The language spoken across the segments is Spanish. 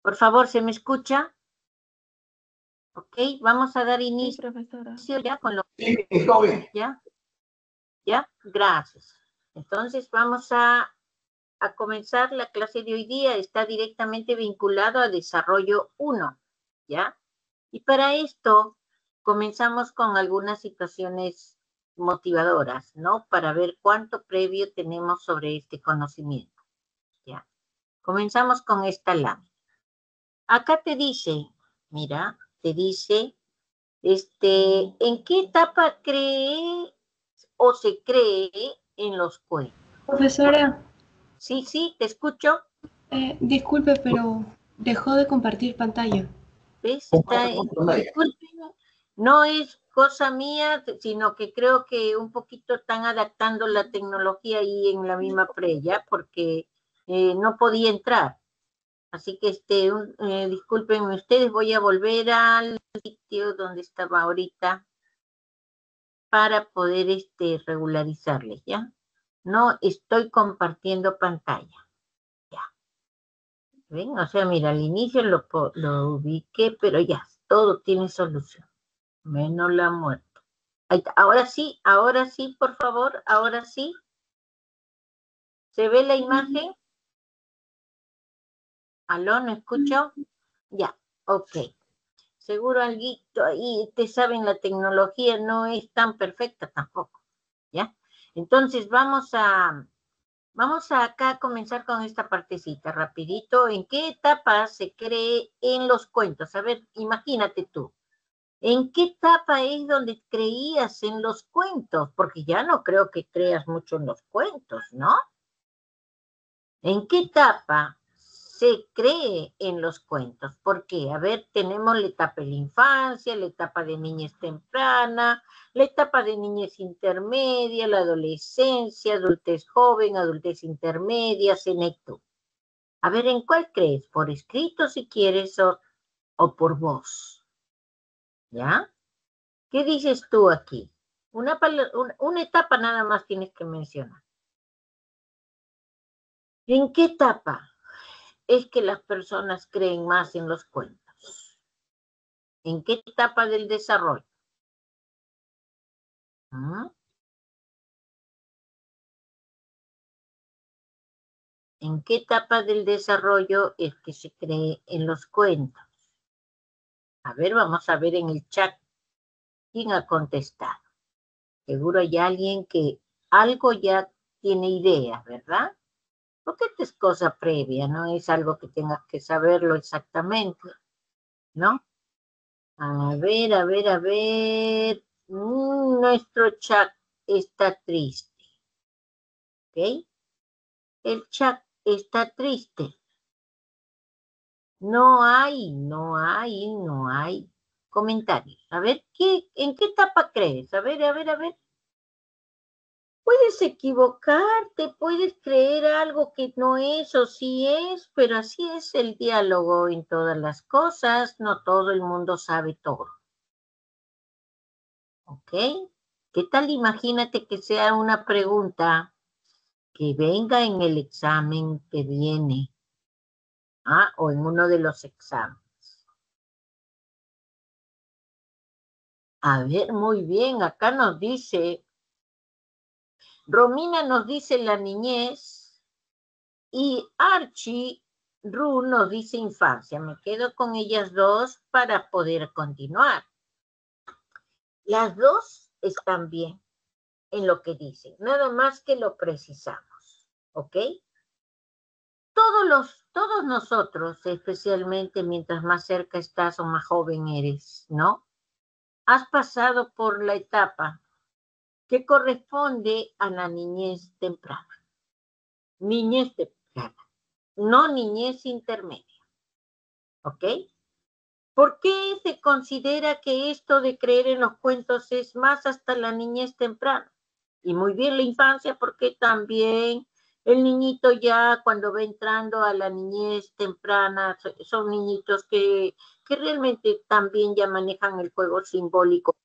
Por favor, ¿se me escucha? Ok, vamos a dar inicio ya con lo Sí, está bien. ¿Ya? Gracias. Entonces vamos a comenzar la clase de hoy día. Está directamente vinculado a desarrollo 1, ¿ya? Y para esto comenzamos con algunas situaciones motivadoras, ¿no? Para ver cuánto previo tenemos sobre este conocimiento, ¿ya? Comenzamos con esta lámina. Acá te dice, mira, te dice, ¿en qué etapa cree o se cree en los cuentos? Profesora, Sí, te escucho. disculpe, pero dejó de compartir pantalla. ¿Ves? Disculpen, no es cosa mía, sino que creo que un poquito están adaptando la tecnología ahí en la misma previa, porque no podía entrar. Así que discúlpenme ustedes, voy a volver al sitio donde estaba ahorita para poder regularizarles, ¿ya? No estoy compartiendo pantalla. Ya. ¿Ven? O sea, mira, al inicio lo ubiqué, pero ya, todo tiene solución. Menos la muerte. Ahí está. Ahora sí, por favor, ahora sí. ¿Se ve la imagen? ¿Aló, no escucho? Ya, ok. Seguro alguito ahí, ustedes saben, la tecnología no es tan perfecta tampoco, ¿ya? Entonces vamos a acá comenzar con esta partecita, rapidito. ¿En qué etapa se cree en los cuentos? A ver, imagínate tú. ¿En qué etapa es donde creías en los cuentos? Porque ya no creo que creas mucho en los cuentos, ¿no? ¿En qué etapa se cree en los cuentos? ¿Por qué? A ver, tenemos la etapa de la infancia, la etapa de niñez temprana, la etapa de niñez intermedia, la adolescencia, adultez joven, adultez intermedia, senectud. A ver, ¿en cuál crees? ¿Por escrito si quieres o por voz? ¿Ya? ¿Qué dices tú aquí? Una etapa nada más tienes que mencionar. ¿En qué etapa es que las personas creen más en los cuentos? ¿En qué etapa del desarrollo? ¿Mm? ¿En qué etapa del desarrollo es que se cree en los cuentos? A ver, vamos a ver en el chat quién ha contestado. Seguro hay alguien que algo ya tiene ideas, ¿verdad? Porque esta es cosa previa, no es algo que tengas que saberlo exactamente, ¿no? A ver, a ver, a ver. Nuestro chat está triste, ¿ok? El chat está triste. No hay comentarios. A ver, ¿en qué etapa crees? A ver, a ver, a ver. Puedes equivocarte, puedes creer algo que no es o sí es, pero así es el diálogo en todas las cosas. No todo el mundo sabe todo. ¿Ok? ¿Qué tal? Imagínate que sea una pregunta que venga en el examen que viene, o en uno de los exámenes. A ver, muy bien, acá nos dice, Romina nos dice la niñez y Archie Ru nos dice infancia. Me quedo con ellas dos para poder continuar. Las dos están bien en lo que dicen, nada más que lo precisamos, ¿ok? Todos nosotros, especialmente mientras más cerca estás o más joven eres, ¿no? Has pasado por la etapa que corresponde a la niñez temprana. Niñez temprana, no niñez intermedia, ¿ok? ¿Por qué se considera que esto de creer en los cuentos es más hasta la niñez temprana? Y muy bien la infancia, porque también el niñito ya cuando va entrando a la niñez temprana, son niñitos que realmente también ya manejan el juego simbólico,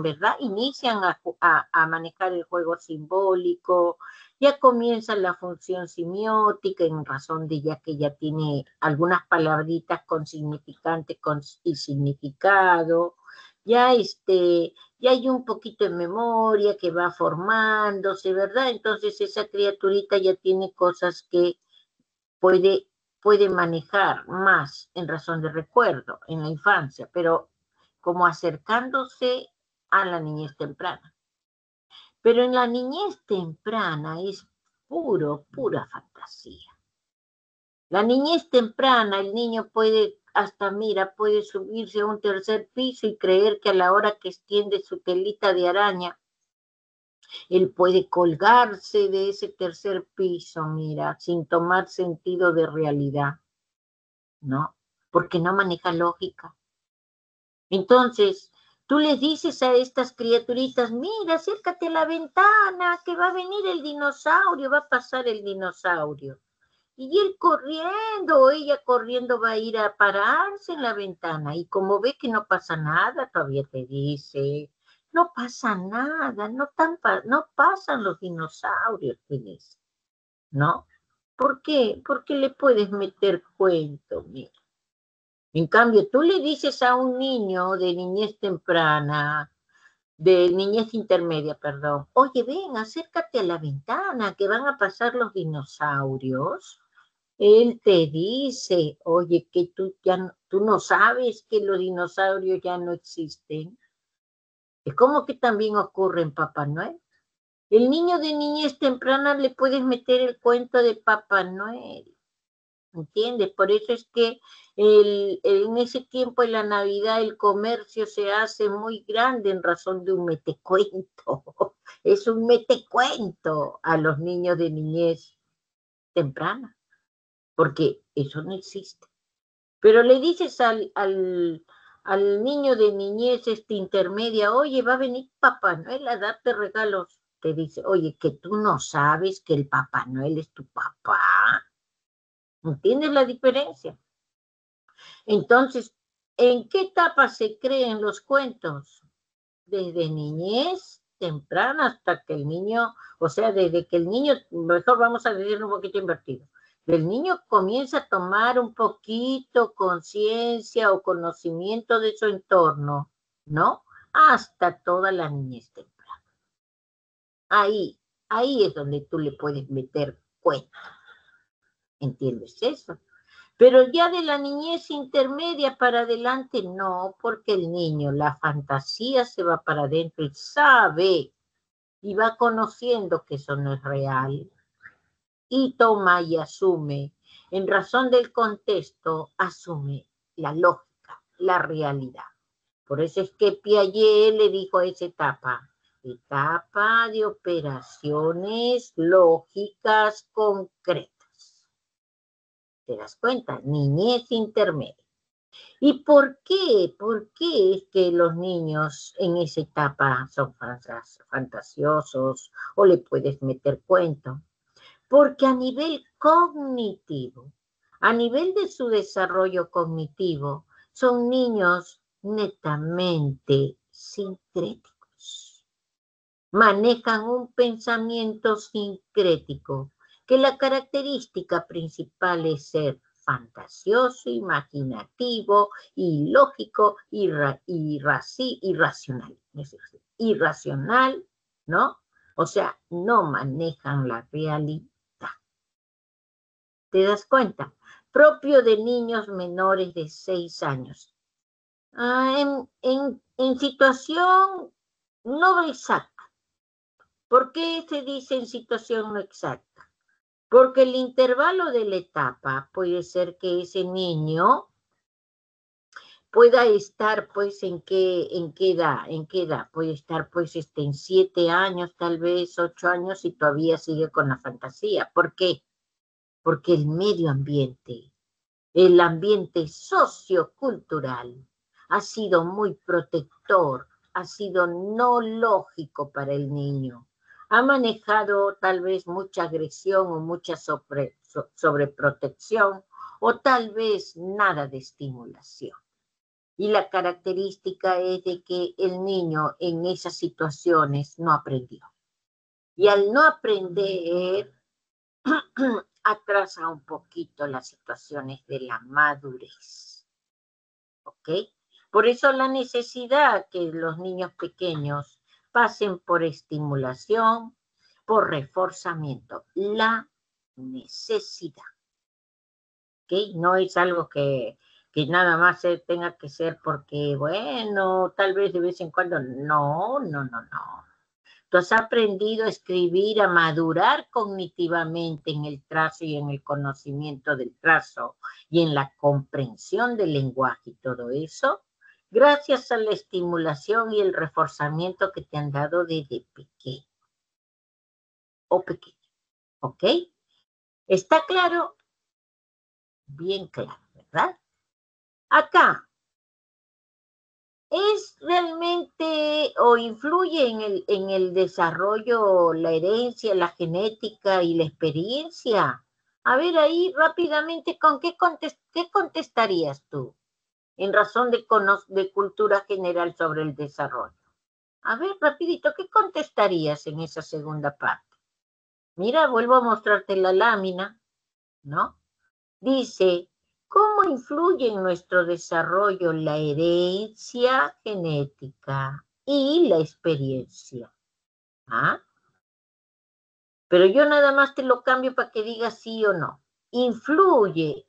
¿verdad? Inician a manejar el juego simbólico, Ya comienza la función semiótica en razón de ya que ya tiene algunas palabritas con significante y significado, ya hay un poquito de memoria que va formándose, ¿verdad? Entonces esa criaturita ya tiene cosas que puede, puede manejar más en razón de recuerdo en la infancia, pero como acercándose a la niñez temprana. Pero en la niñez temprana es pura fantasía. La niñez temprana, el niño puede, hasta mira, puede subirse a un tercer piso y creer que a la hora que extiende su telita de araña, él puede colgarse de ese tercer piso, mira, sin tomar sentido de realidad, ¿no? Porque no maneja lógica. Entonces, tú les dices a estas criaturitas, mira, acércate a la ventana, que va a venir el dinosaurio, va a pasar el dinosaurio. Y él corriendo, o ella corriendo va a ir a pararse en la ventana. Y como ve que no pasa nada, todavía te dice, no pasa nada, no pasan los dinosaurios, te dice, ¿no? ¿Por qué? Porque le puedes meter cuento, mira. En cambio, tú le dices a un niño de niñez temprana, de niñez intermedia, perdón, oye, ven, acércate a la ventana, que van a pasar los dinosaurios. Él te dice, oye, que tú no sabes que los dinosaurios ya no existen. Es como que también ocurre en Papá Noel. El niño de niñez temprana le puedes meter el cuento de Papá Noel. ¿Entiendes? Por eso es que en ese tiempo de la Navidad el comercio se hace muy grande en razón de un metecuento. Es un metecuento a los niños de niñez temprana, porque eso no existe. Pero le dices al niño de niñez intermedia, oye, va a venir Papá Noel a darte regalos. Te dice, oye, que tú no sabes que el Papá Noel es tu papá. ¿Entiendes la diferencia? Entonces, ¿en qué etapa se creen los cuentos? Desde niñez temprana hasta que el niño, o sea, desde que el niño, mejor vamos a decirlo un poquito invertido, el niño comienza a tomar un poquito conciencia o conocimiento de su entorno, ¿no? Hasta toda la niñez temprana. Ahí es donde tú le puedes meter cuentos. ¿Entiendes eso? Pero ya de la niñez intermedia para adelante, no, porque el niño, la fantasía se va para adentro y sabe y va conociendo que eso no es real. Y toma y asume, en razón del contexto, asume la lógica, la realidad. Por eso es que Piaget le dijo a esa etapa de operaciones lógicas concretas. ¿Te das cuenta? Niñez intermedia. ¿Y por qué? ¿Por qué es que los niños en esa etapa son fantasiosos o le puedes meter cuento? Porque a nivel cognitivo, a nivel de su desarrollo cognitivo, son niños netamente sincréticos. Manejan un pensamiento sincrético, que la característica principal es ser fantasioso, imaginativo, ilógico, irracional. Irracional, ¿no? O sea, no manejan la realidad. ¿Te das cuenta? Propio de niños menores de 6 años. En situación no exacta. ¿Por qué se dice en situación no exacta? Porque el intervalo de la etapa puede ser que ese niño pueda estar, pues, ¿en qué edad? Puede estar, pues, en 7 años, tal vez 8 años y todavía sigue con la fantasía. ¿Por qué? Porque el ambiente sociocultural ha sido muy protector, ha sido no lógico para el niño. Ha manejado tal vez mucha agresión o mucha sobreprotección o tal vez nada de estimulación. Y la característica es de que el niño en esas situaciones no aprendió. Y al no aprender, atrasa un poquito las situaciones de la madurez. ¿Ok? Por eso la necesidad que los niños pequeños pasen por estimulación, por reforzamiento. La necesidad. ¿Ok? No es algo que nada más tenga que ser porque, bueno, tal vez de vez en cuando. No, no, no, no. Tú has aprendido a escribir, a madurar cognitivamente en el trazo y en el conocimiento del trazo y en la comprensión del lenguaje y todo eso, gracias a la estimulación y el reforzamiento que te han dado desde pequeño o pequeño. ¿Ok? ¿Está claro? Bien claro, ¿verdad? Acá, ¿es realmente o influye en el desarrollo la herencia, la genética y la experiencia? A ver, ahí rápidamente, ¿con qué contestarías tú en razón de cultura general sobre el desarrollo? A ver, rapidito, ¿qué contestarías en esa segunda parte? Mira, vuelvo a mostrarte la lámina, ¿no? Dice, ¿cómo influye en nuestro desarrollo la herencia genética y la experiencia? ¿Ah? Pero yo nada más te lo cambio para que digas sí o no. Influye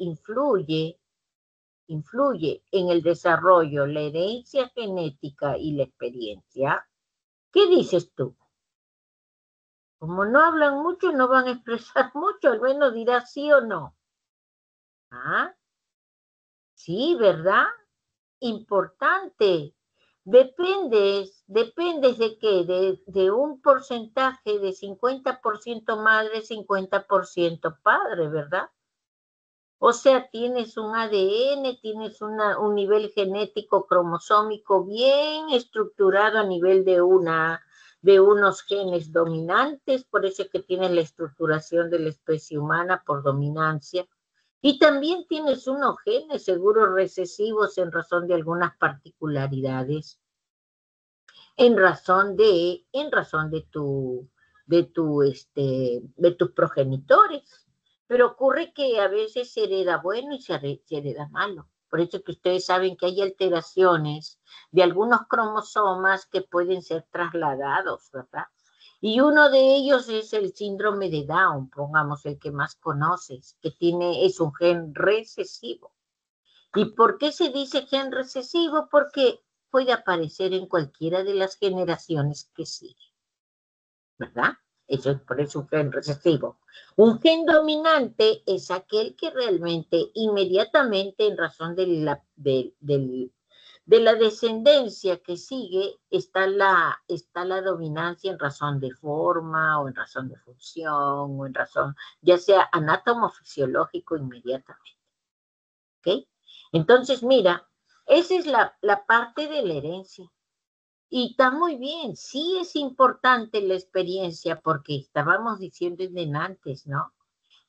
en el desarrollo la herencia genética y la experiencia. ¿Qué dices tú? Como no hablan mucho, no van a expresar mucho, al menos dirás sí o no. ¿Ah? Sí, ¿verdad? Importante. Dependes de qué, de un porcentaje de 50% madre, 50% padre, ¿verdad? O sea, tienes un ADN, tienes un nivel genético cromosómico bien estructurado a nivel de unos genes dominantes, por eso es que tienes la estructuración de la especie humana por dominancia. Y también tienes unos genes seguros recesivos en razón de algunas particularidades, de tus progenitores. Pero ocurre que a veces se hereda bueno y se hereda malo. Por eso que ustedes saben que hay alteraciones de algunos cromosomas que pueden ser trasladados, ¿verdad? Y uno de ellos es el síndrome de Down, pongamos el que más conoces, es un gen recesivo. ¿Y por qué se dice gen recesivo? Porque puede aparecer en cualquiera de las generaciones que siguen, ¿verdad? Eso es por eso un gen recesivo. Un gen dominante es aquel que realmente inmediatamente en razón de la descendencia que sigue está la dominancia en razón de forma o en razón de función o en razón ya sea anátomo-fisiológico inmediatamente. ¿Ok? Entonces, mira, esa es la parte de la herencia. Y está muy bien, sí es importante la experiencia porque estábamos diciendo en antes, ¿no?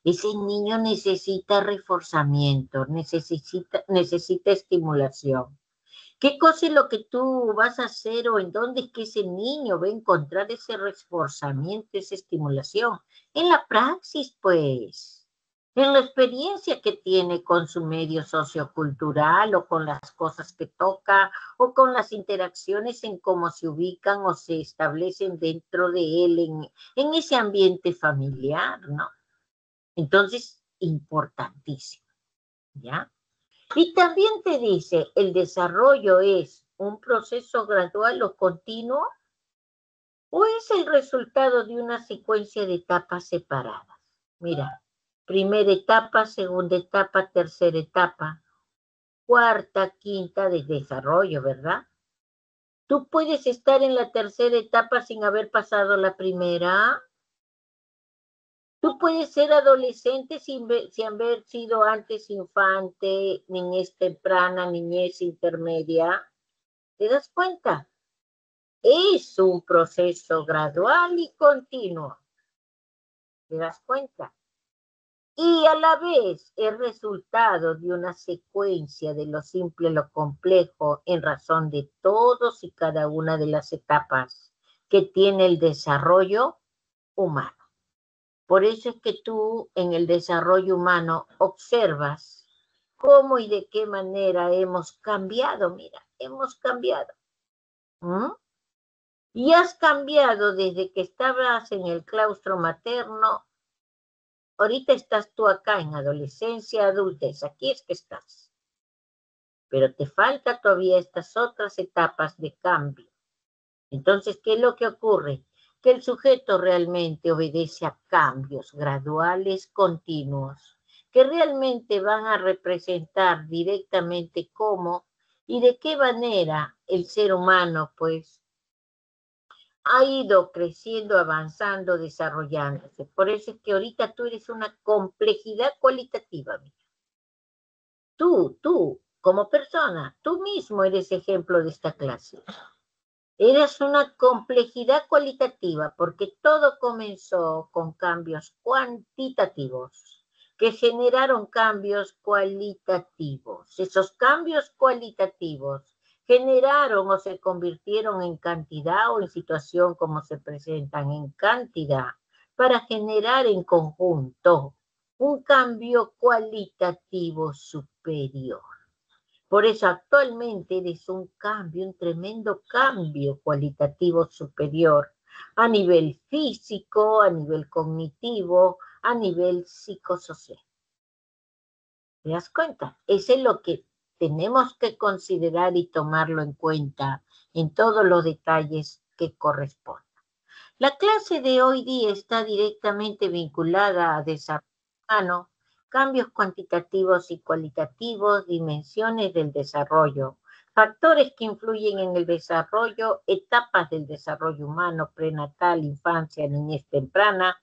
Ese niño necesita reforzamiento, necesita estimulación. ¿Qué cosa es lo que tú vas a hacer o en dónde es que ese niño va a encontrar ese reforzamiento, esa estimulación? En la praxis, pues, en la experiencia que tiene con su medio sociocultural o con las cosas que toca o con las interacciones en cómo se ubican o se establecen dentro de él en ese ambiente familiar, ¿no? Entonces, importantísimo, ¿ya? Y también te dice, el desarrollo es un proceso gradual o continuo o es el resultado de una secuencia de etapas separadas. Mira, primera etapa, segunda etapa, tercera etapa, cuarta, quinta de desarrollo, ¿verdad? Tú puedes estar en la tercera etapa sin haber pasado la primera. Tú puedes ser adolescente sin haber sido antes infante, niñez temprana, niñez intermedia. ¿Te das cuenta? Es un proceso gradual y continuo. ¿Te das cuenta? Y a la vez es resultado de una secuencia de lo simple a lo complejo en razón de todos y cada una de las etapas que tiene el desarrollo humano. Por eso es que tú en el desarrollo humano observas cómo y de qué manera hemos cambiado. Mira, hemos cambiado. ¿Mm? Y has cambiado desde que estabas en el claustro materno. Ahorita estás tú acá en adolescencia, adultez. Aquí es que estás. Pero te falta todavía estas otras etapas de cambio. Entonces, ¿qué es lo que ocurre? Que el sujeto realmente obedece a cambios graduales, continuos, que realmente van a representar directamente cómo y de qué manera el ser humano, pues, ha ido creciendo, avanzando, desarrollándose. Por eso es que ahorita tú eres una complejidad cualitativa. Mira. Tú, como persona, tú mismo eres ejemplo de esta clase. Eres una complejidad cualitativa porque todo comenzó con cambios cuantitativos que generaron cambios cualitativos. Esos cambios cualitativos generaron o se convirtieron en cantidad o en situación como se presentan en cantidad para generar en conjunto un cambio cualitativo superior. Por eso actualmente eres un cambio, un tremendo cambio cualitativo superior a nivel físico, a nivel cognitivo, a nivel psicosocial. ¿Te das cuenta? Eso es lo que tenemos que considerar y tomarlo en cuenta en todos los detalles que correspondan. La clase de hoy día está directamente vinculada a desarrollo humano, cambios cuantitativos y cualitativos, dimensiones del desarrollo, factores que influyen en el desarrollo, etapas del desarrollo humano, prenatal, infancia, niñez temprana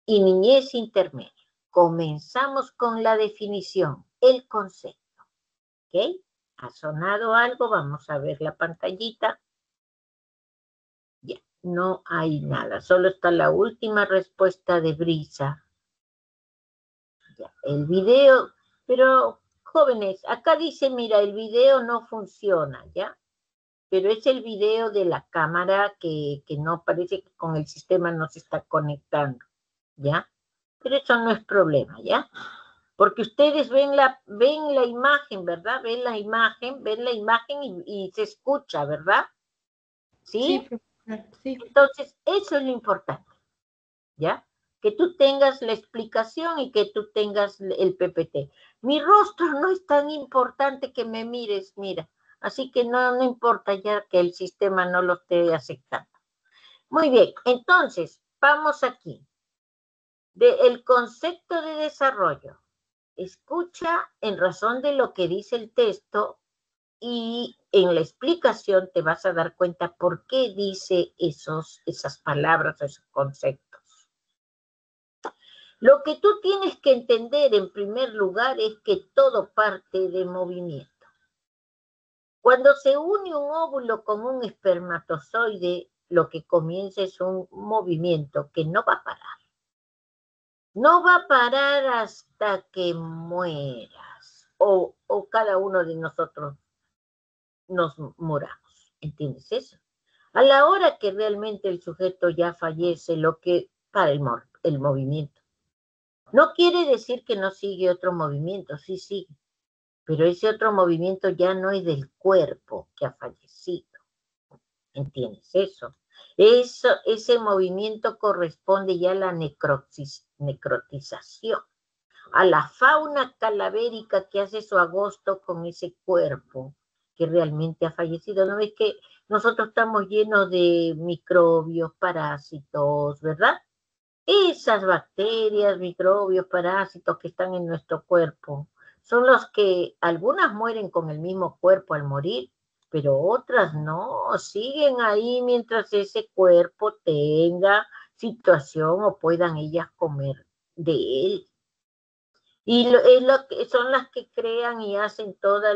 y niñez intermedia. Comenzamos con la definición, el concepto. ¿Ok? ¿Ha sonado algo? Vamos a ver la pantallita. Ya, no hay nada, solo está la última respuesta de Brisa. Ya, el video, pero jóvenes, acá dice, mira, el video no funciona, ¿ya? Pero es el video de la cámara que no parece que con el sistema no se está conectando, ¿ya? Pero eso no es problema, ¿ya? Porque ustedes ven la imagen, ¿verdad? Ven la imagen y se escucha, ¿verdad? Sí, ¿Sí? profesor, sí. Entonces, eso es lo importante, ¿ya? Que tú tengas la explicación y que tú tengas el PPT. Mi rostro no es tan importante que me mires, mira, así que no importa ya que el sistema no lo esté aceptando. Muy bien, entonces, vamos aquí. El concepto de desarrollo. Escucha en razón de lo que dice el texto y en la explicación te vas a dar cuenta por qué dice esas palabras, esos conceptos. Lo que tú tienes que entender en primer lugar es que todo parte de movimiento. Cuando se une un óvulo con un espermatozoide, lo que comienza es un movimiento que no va a parar. No va a parar hasta que mueras o cada uno de nosotros nos muramos. ¿Entiendes eso? A la hora que realmente el sujeto ya fallece, lo que para el movimiento. No quiere decir que no sigue otro movimiento, sí sigue, pero ese otro movimiento ya no es del cuerpo que ha fallecido. ¿Entiendes eso? Ese movimiento corresponde ya a la necrotización, a la fauna calavérica que hace su agosto con ese cuerpo que realmente ha fallecido. ¿No ves que nosotros estamos llenos de microbios, parásitos, ¿verdad? Esas bacterias, microbios, parásitos que están en nuestro cuerpo son los que algunas mueren con el mismo cuerpo al morir, pero otras no, siguen ahí mientras ese cuerpo tenga situación o puedan ellas comer de él. Y son las que crean y hacen toda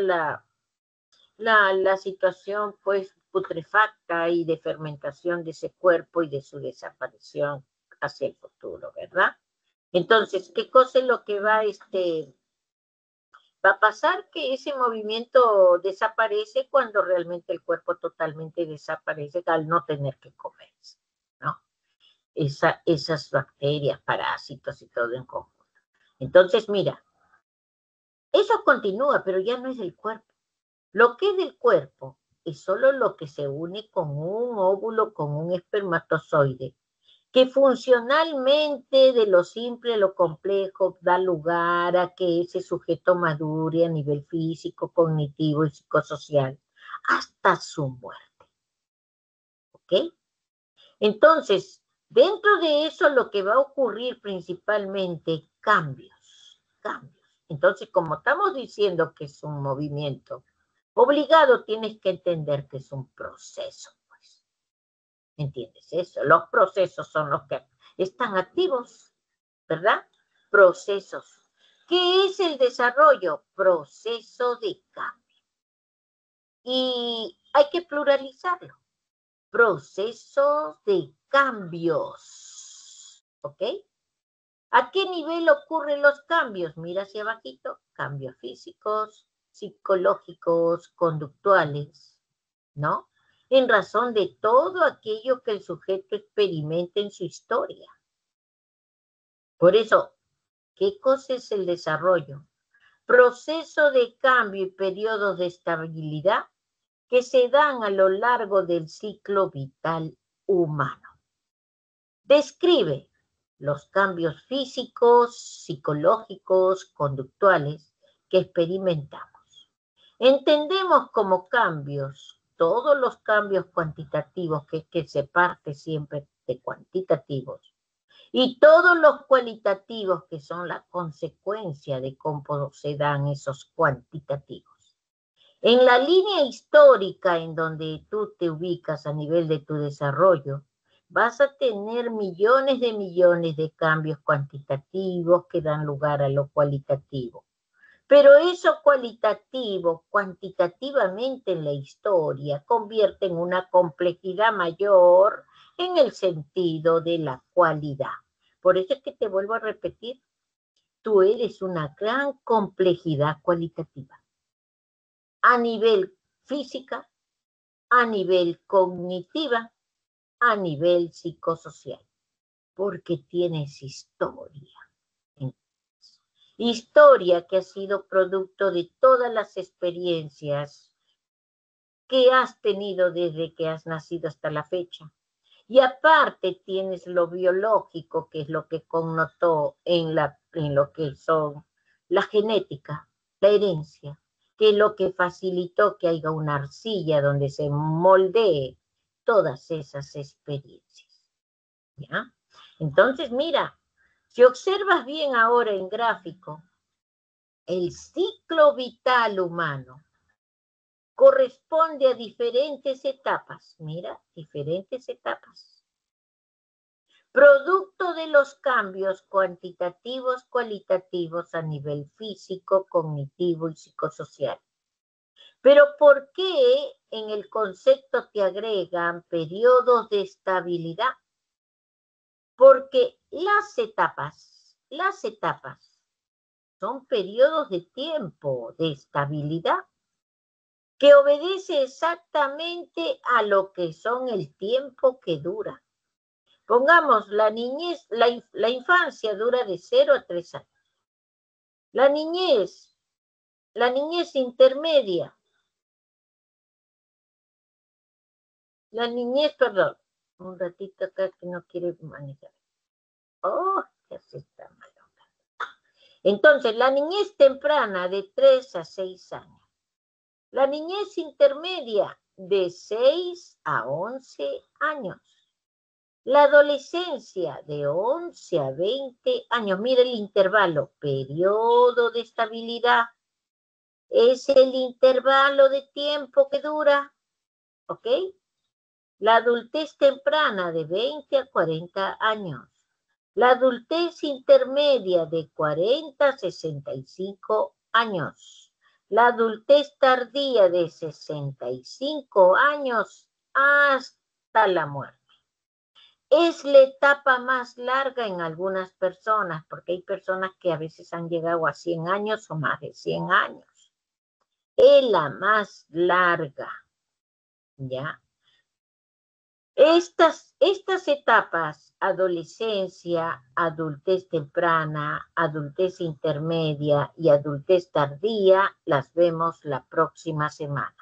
la situación pues putrefacta y de fermentación de ese cuerpo y de su desaparición hacia el futuro, ¿verdad? Entonces, ¿qué cosa es lo que va a pasar? Que ese movimiento desaparece cuando realmente el cuerpo totalmente desaparece al no tener que comerse, ¿no? esas bacterias, parásitos y todo en conjunto. Entonces, mira, eso continúa, pero ya no es el cuerpo. Lo que es del cuerpo es solo lo que se une con un óvulo, con un espermatozoide, que funcionalmente de lo simple a lo complejo da lugar a que ese sujeto madure a nivel físico, cognitivo y psicosocial hasta su muerte. ¿Ok? Entonces, dentro de eso lo que va a ocurrir principalmente, cambios. Entonces, como estamos diciendo que es un movimiento, obligado tienes que entender que es un proceso, pues. ¿Entiendes eso? Los procesos son los que están activos, ¿verdad? Procesos. ¿Qué es el desarrollo? Proceso de cambio. Y hay que pluralizarlo. Procesos de cambios. ¿Ok? ¿A qué nivel ocurren los cambios? Mira hacia abajito. Cambios físicos, psicológicos, conductuales, ¿no? En razón de todo aquello que el sujeto experimenta en su historia. Por eso, ¿qué cosa es el desarrollo? Proceso de cambio y periodos de estabilidad que se dan a lo largo del ciclo vital humano. Describe los cambios físicos, psicológicos, conductuales que experimentamos. Entendemos como cambios todos los cambios cuantitativos, que se parte siempre de cuantitativos, y todos los cualitativos que son la consecuencia de cómo se dan esos cuantitativos. En la línea histórica en donde tú te ubicas a nivel de tu desarrollo, vas a tener millones de cambios cuantitativos que dan lugar a lo cualitativo. Pero eso cualitativo, cuantitativamente en la historia, convierte en una complejidad mayor en el sentido de la cualidad. Por eso es que te vuelvo a repetir, tú eres una gran complejidad cualitativa. A nivel física, a nivel cognitiva, a nivel psicosocial, porque tienes historia. Historia que ha sido producto de todas las experiencias que has tenido desde que has nacido hasta la fecha. Y aparte tienes lo biológico, que es lo que connotó en lo que son la genética, la herencia, que es lo que facilitó que haya una arcilla donde se moldee todas esas experiencias. ¿Ya? Entonces, mira, si observas bien ahora en gráfico, el ciclo vital humano corresponde a diferentes etapas. Mira, diferentes etapas. Producto de los cambios cuantitativos, cualitativos a nivel físico, cognitivo y psicosocial. Pero ¿por qué en el concepto te agregan periodos de estabilidad? Porque las etapas son periodos de tiempo de estabilidad que obedece exactamente a lo que son el tiempo que dura. Pongamos, la niñez, la infancia dura de 0 a 3 años. La niñez intermedia. Perdón, un ratito acá que no quiere manejar. Oh, ya se está mal. Entonces, la niñez temprana de 3 a 6 años. La niñez intermedia de 6 a 11 años. La adolescencia de 11 a 20 años. Mira el intervalo. Periodo de estabilidad. Es el intervalo de tiempo que dura. ¿Ok? La adultez temprana de 20 a 40 años. La adultez intermedia de 40 a 65 años. La adultez tardía de 65 años hasta la muerte. Es la etapa más larga en algunas personas, porque hay personas que a veces han llegado a 100 años o más de 100 años. Es la más larga, ¿ya? Estas etapas, adolescencia, adultez temprana, adultez intermedia y adultez tardía, las vemos la próxima semana.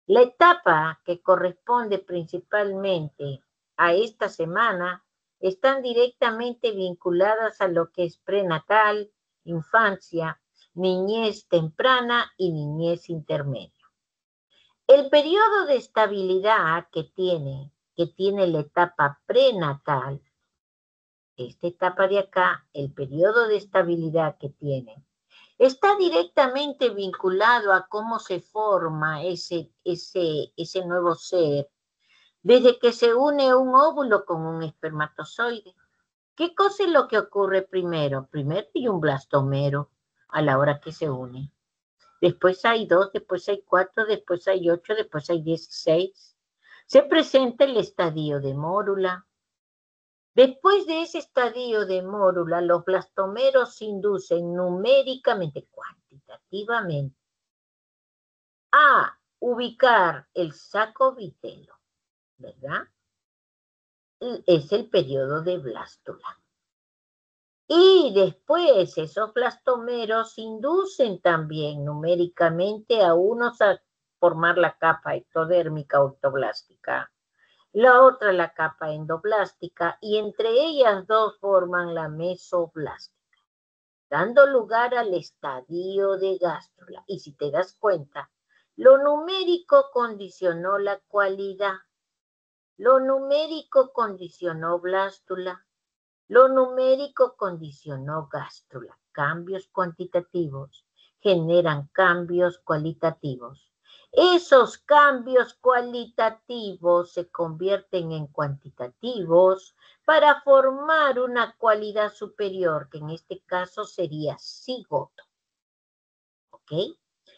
La etapa que corresponde principalmente a esta semana están directamente vinculadas a lo que es prenatal, infancia, niñez temprana y niñez intermedia. El periodo de estabilidad que tiene la etapa prenatal, esta etapa de acá, el periodo de estabilidad que tiene, está directamente vinculado a cómo se forma ese nuevo ser, desde que se une un óvulo con un espermatozoide. ¿Qué cosa es lo que ocurre primero? Primero hay un blastomero a la hora que se une. Después hay 2, después hay 4, después hay 8, después hay 16. Se presenta el estadio de mórula. Después de ese estadio de mórula, los blastomeros se inducen numéricamente, cuantitativamente, a ubicar el saco vitelo, ¿verdad? Es el periodo de blástula. Y después esos blastomeros inducen también numéricamente a unos a formar la capa ectodérmica ortoblástica, la otra la capa endoblástica, y entre ellas dos forman la mesoblástica, dando lugar al estadio de gástrula. Y si te das cuenta, lo numérico condicionó la cualidad, lo numérico condicionó blástula, lo numérico condicionó gástrula. Cambios cuantitativos generan cambios cualitativos. Esos cambios cualitativos se convierten en cuantitativos para formar una cualidad superior, que en este caso sería cigoto. ¿Ok?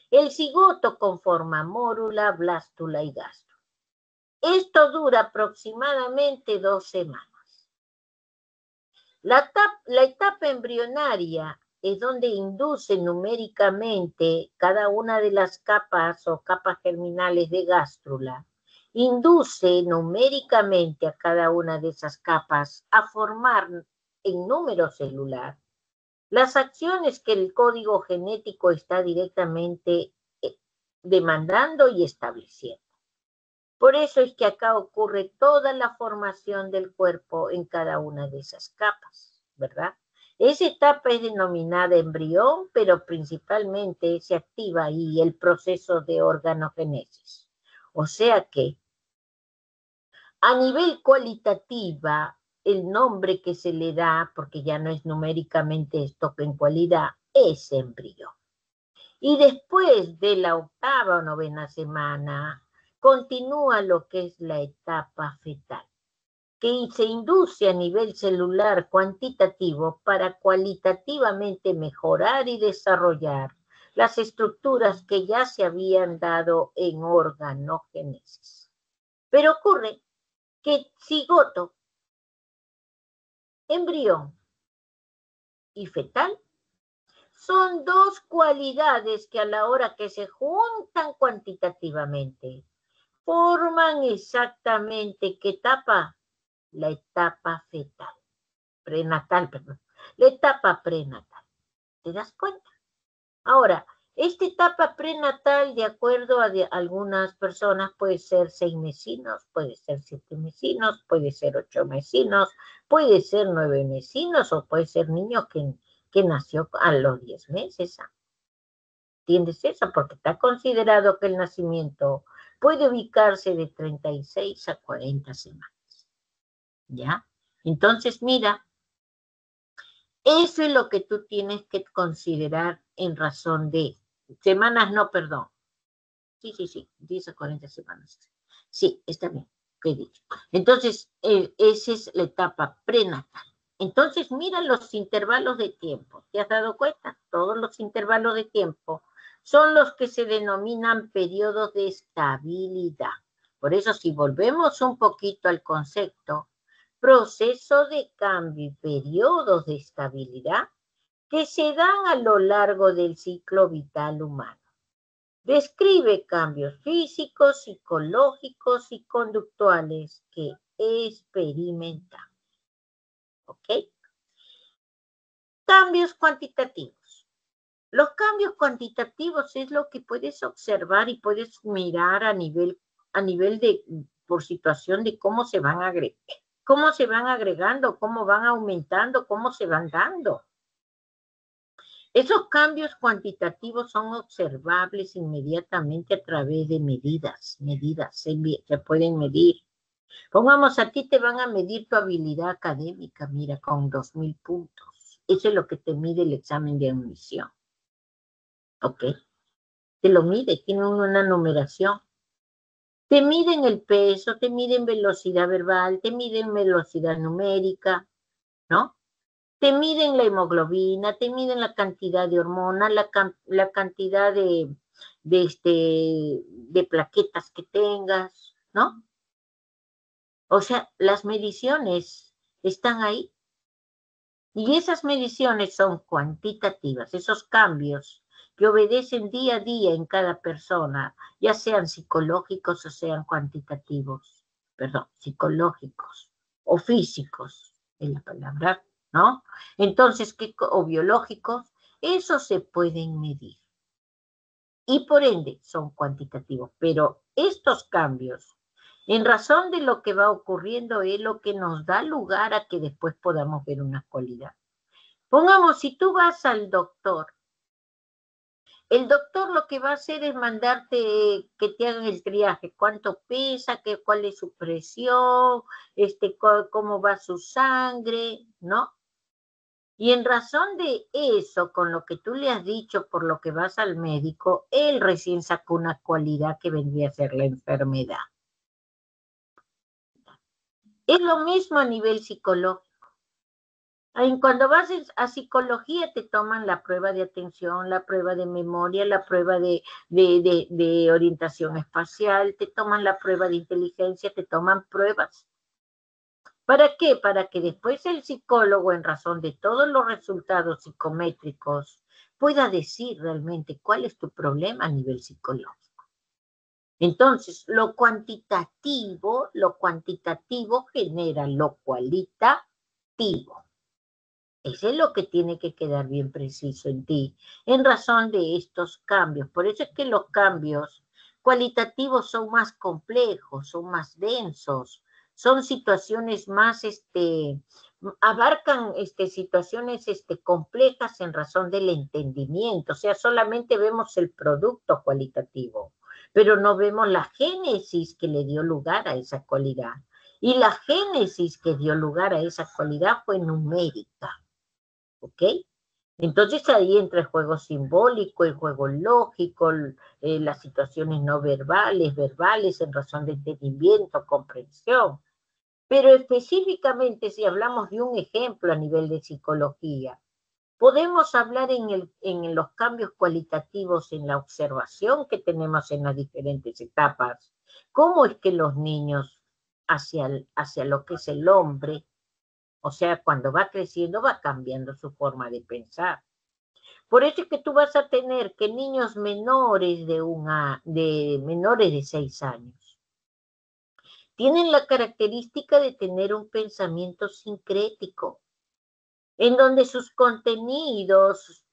El cigoto conforma mórula, blástula y gástrula. Esto dura aproximadamente 2 semanas. La etapa embrionaria es donde induce numéricamente cada una de las capas o capas germinales de gástrula, induce numéricamente a cada una de esas capas a formar en número celular las acciones que el código genético está directamente demandando y estableciendo. Por eso es que acá ocurre toda la formación del cuerpo en cada una de esas capas, ¿verdad? Esa etapa es denominada embrión, pero principalmente se activa ahí el proceso de organogénesis. O sea que, a nivel cualitativa, el nombre que se le da, porque ya no es numéricamente esto que en cualidad, es embrión. Y después de la 8ª o 9ª semana, continúa lo que es la etapa fetal, que se induce a nivel celular cuantitativo para cualitativamente mejorar y desarrollar las estructuras que ya se habían dado en organogénesis. Pero ocurre que cigoto, embrión y fetal son dos cualidades que a la hora que se juntan cuantitativamente forman exactamente ¿qué etapa? La etapa fetal, prenatal, perdón, la etapa prenatal. ¿Te das cuenta? Ahora, esta etapa prenatal, de acuerdo a algunas personas, puede ser 6 mesinos, puede ser 7 mesinos, puede ser 8 mesinos, puede ser 9 mesinos, o puede ser niño que nació a los 10 meses. ¿Entiendes eso? Porque está considerado que el nacimiento puede ubicarse de 36 a 40 semanas. ¿Ya? Entonces, mira, eso es lo que tú tienes que considerar en razón de semanas, no, perdón. Sí, 10 a 40 semanas. Sí, está bien, que he dicho. Entonces, esa es la etapa prenatal. Entonces, mira los intervalos de tiempo. ¿Te has dado cuenta? Todos los intervalos de tiempo son los que se denominan periodos de estabilidad. Por eso, si volvemos un poquito al concepto, proceso de cambio y periodos de estabilidad que se dan a lo largo del ciclo vital humano. Describe cambios físicos, psicológicos y conductuales que experimenta. ¿Ok? Cambios cuantitativos. Los cambios cuantitativos es lo que puedes observar y puedes mirar a nivel de, por situación de cómo se van agregando, cómo van aumentando, cómo se van dando. Esos cambios cuantitativos son observables inmediatamente a través de medidas, se pueden medir. Pongamos, a ti te van a medir tu habilidad académica, mira, con 2000 puntos. Eso es lo que te mide el examen de admisión. ¿Ok? Te lo mide, tiene una numeración. Te miden el peso, te miden velocidad verbal, te miden velocidad numérica, ¿no? Te miden la hemoglobina, te miden la cantidad de hormonas, la cantidad de plaquetas que tengas, ¿no? O sea, las mediciones están ahí. Y esas mediciones son cuantitativas, esos cambios que obedecen día a día en cada persona, ya sean psicológicos o sean cuantitativos, perdón, psicológicos o físicos, es la palabra, ¿no? Entonces, o biológicos, esos se pueden medir. Y por ende son cuantitativos, pero estos cambios, en razón de lo que va ocurriendo, es lo que nos da lugar a que después podamos ver una cualidad. Pongamos, si tú vas al doctor, el doctor lo que va a hacer es mandarte que te hagan el triaje, cuánto pesa, cuál es su presión, cómo va su sangre, ¿no? Y en razón de eso, con lo que tú le has dicho, por lo que vas al médico, él recién sacó una cualidad que vendría a ser la enfermedad. Es lo mismo a nivel psicológico. Cuando vas a psicología te toman la prueba de atención, la prueba de memoria, la prueba de orientación espacial, te toman la prueba de inteligencia, te toman pruebas. ¿Para qué? Para que después el psicólogo, en razón de todos los resultados psicométricos, pueda decir realmente cuál es tu problema a nivel psicológico. Entonces, lo cuantitativo genera lo cualitativo. Eso es lo que tiene que quedar bien preciso en ti, en razón de estos cambios. Por eso es que los cambios cualitativos son más complejos, son más densos, son situaciones más, abarcan situaciones complejas en razón del entendimiento. O sea, solamente vemos el producto cualitativo, pero no vemos la génesis que le dio lugar a esa cualidad. Y la génesis que dio lugar a esa cualidad fue numérica. ¿Ok? Entonces ahí entra el juego simbólico, el juego lógico, las situaciones no verbales, verbales en razón de entendimiento, comprensión. Pero específicamente si hablamos de un ejemplo a nivel de psicología, podemos hablar en los cambios cualitativos en la observación que tenemos en las diferentes etapas. ¿Cómo es que los niños hacia lo que es el hombre, o sea, cuando va creciendo, va cambiando su forma de pensar? Por eso es que tú vas a tener que niños menores menores de 6 años tienen la característica de tener un pensamiento sincrético, en donde sus contenidos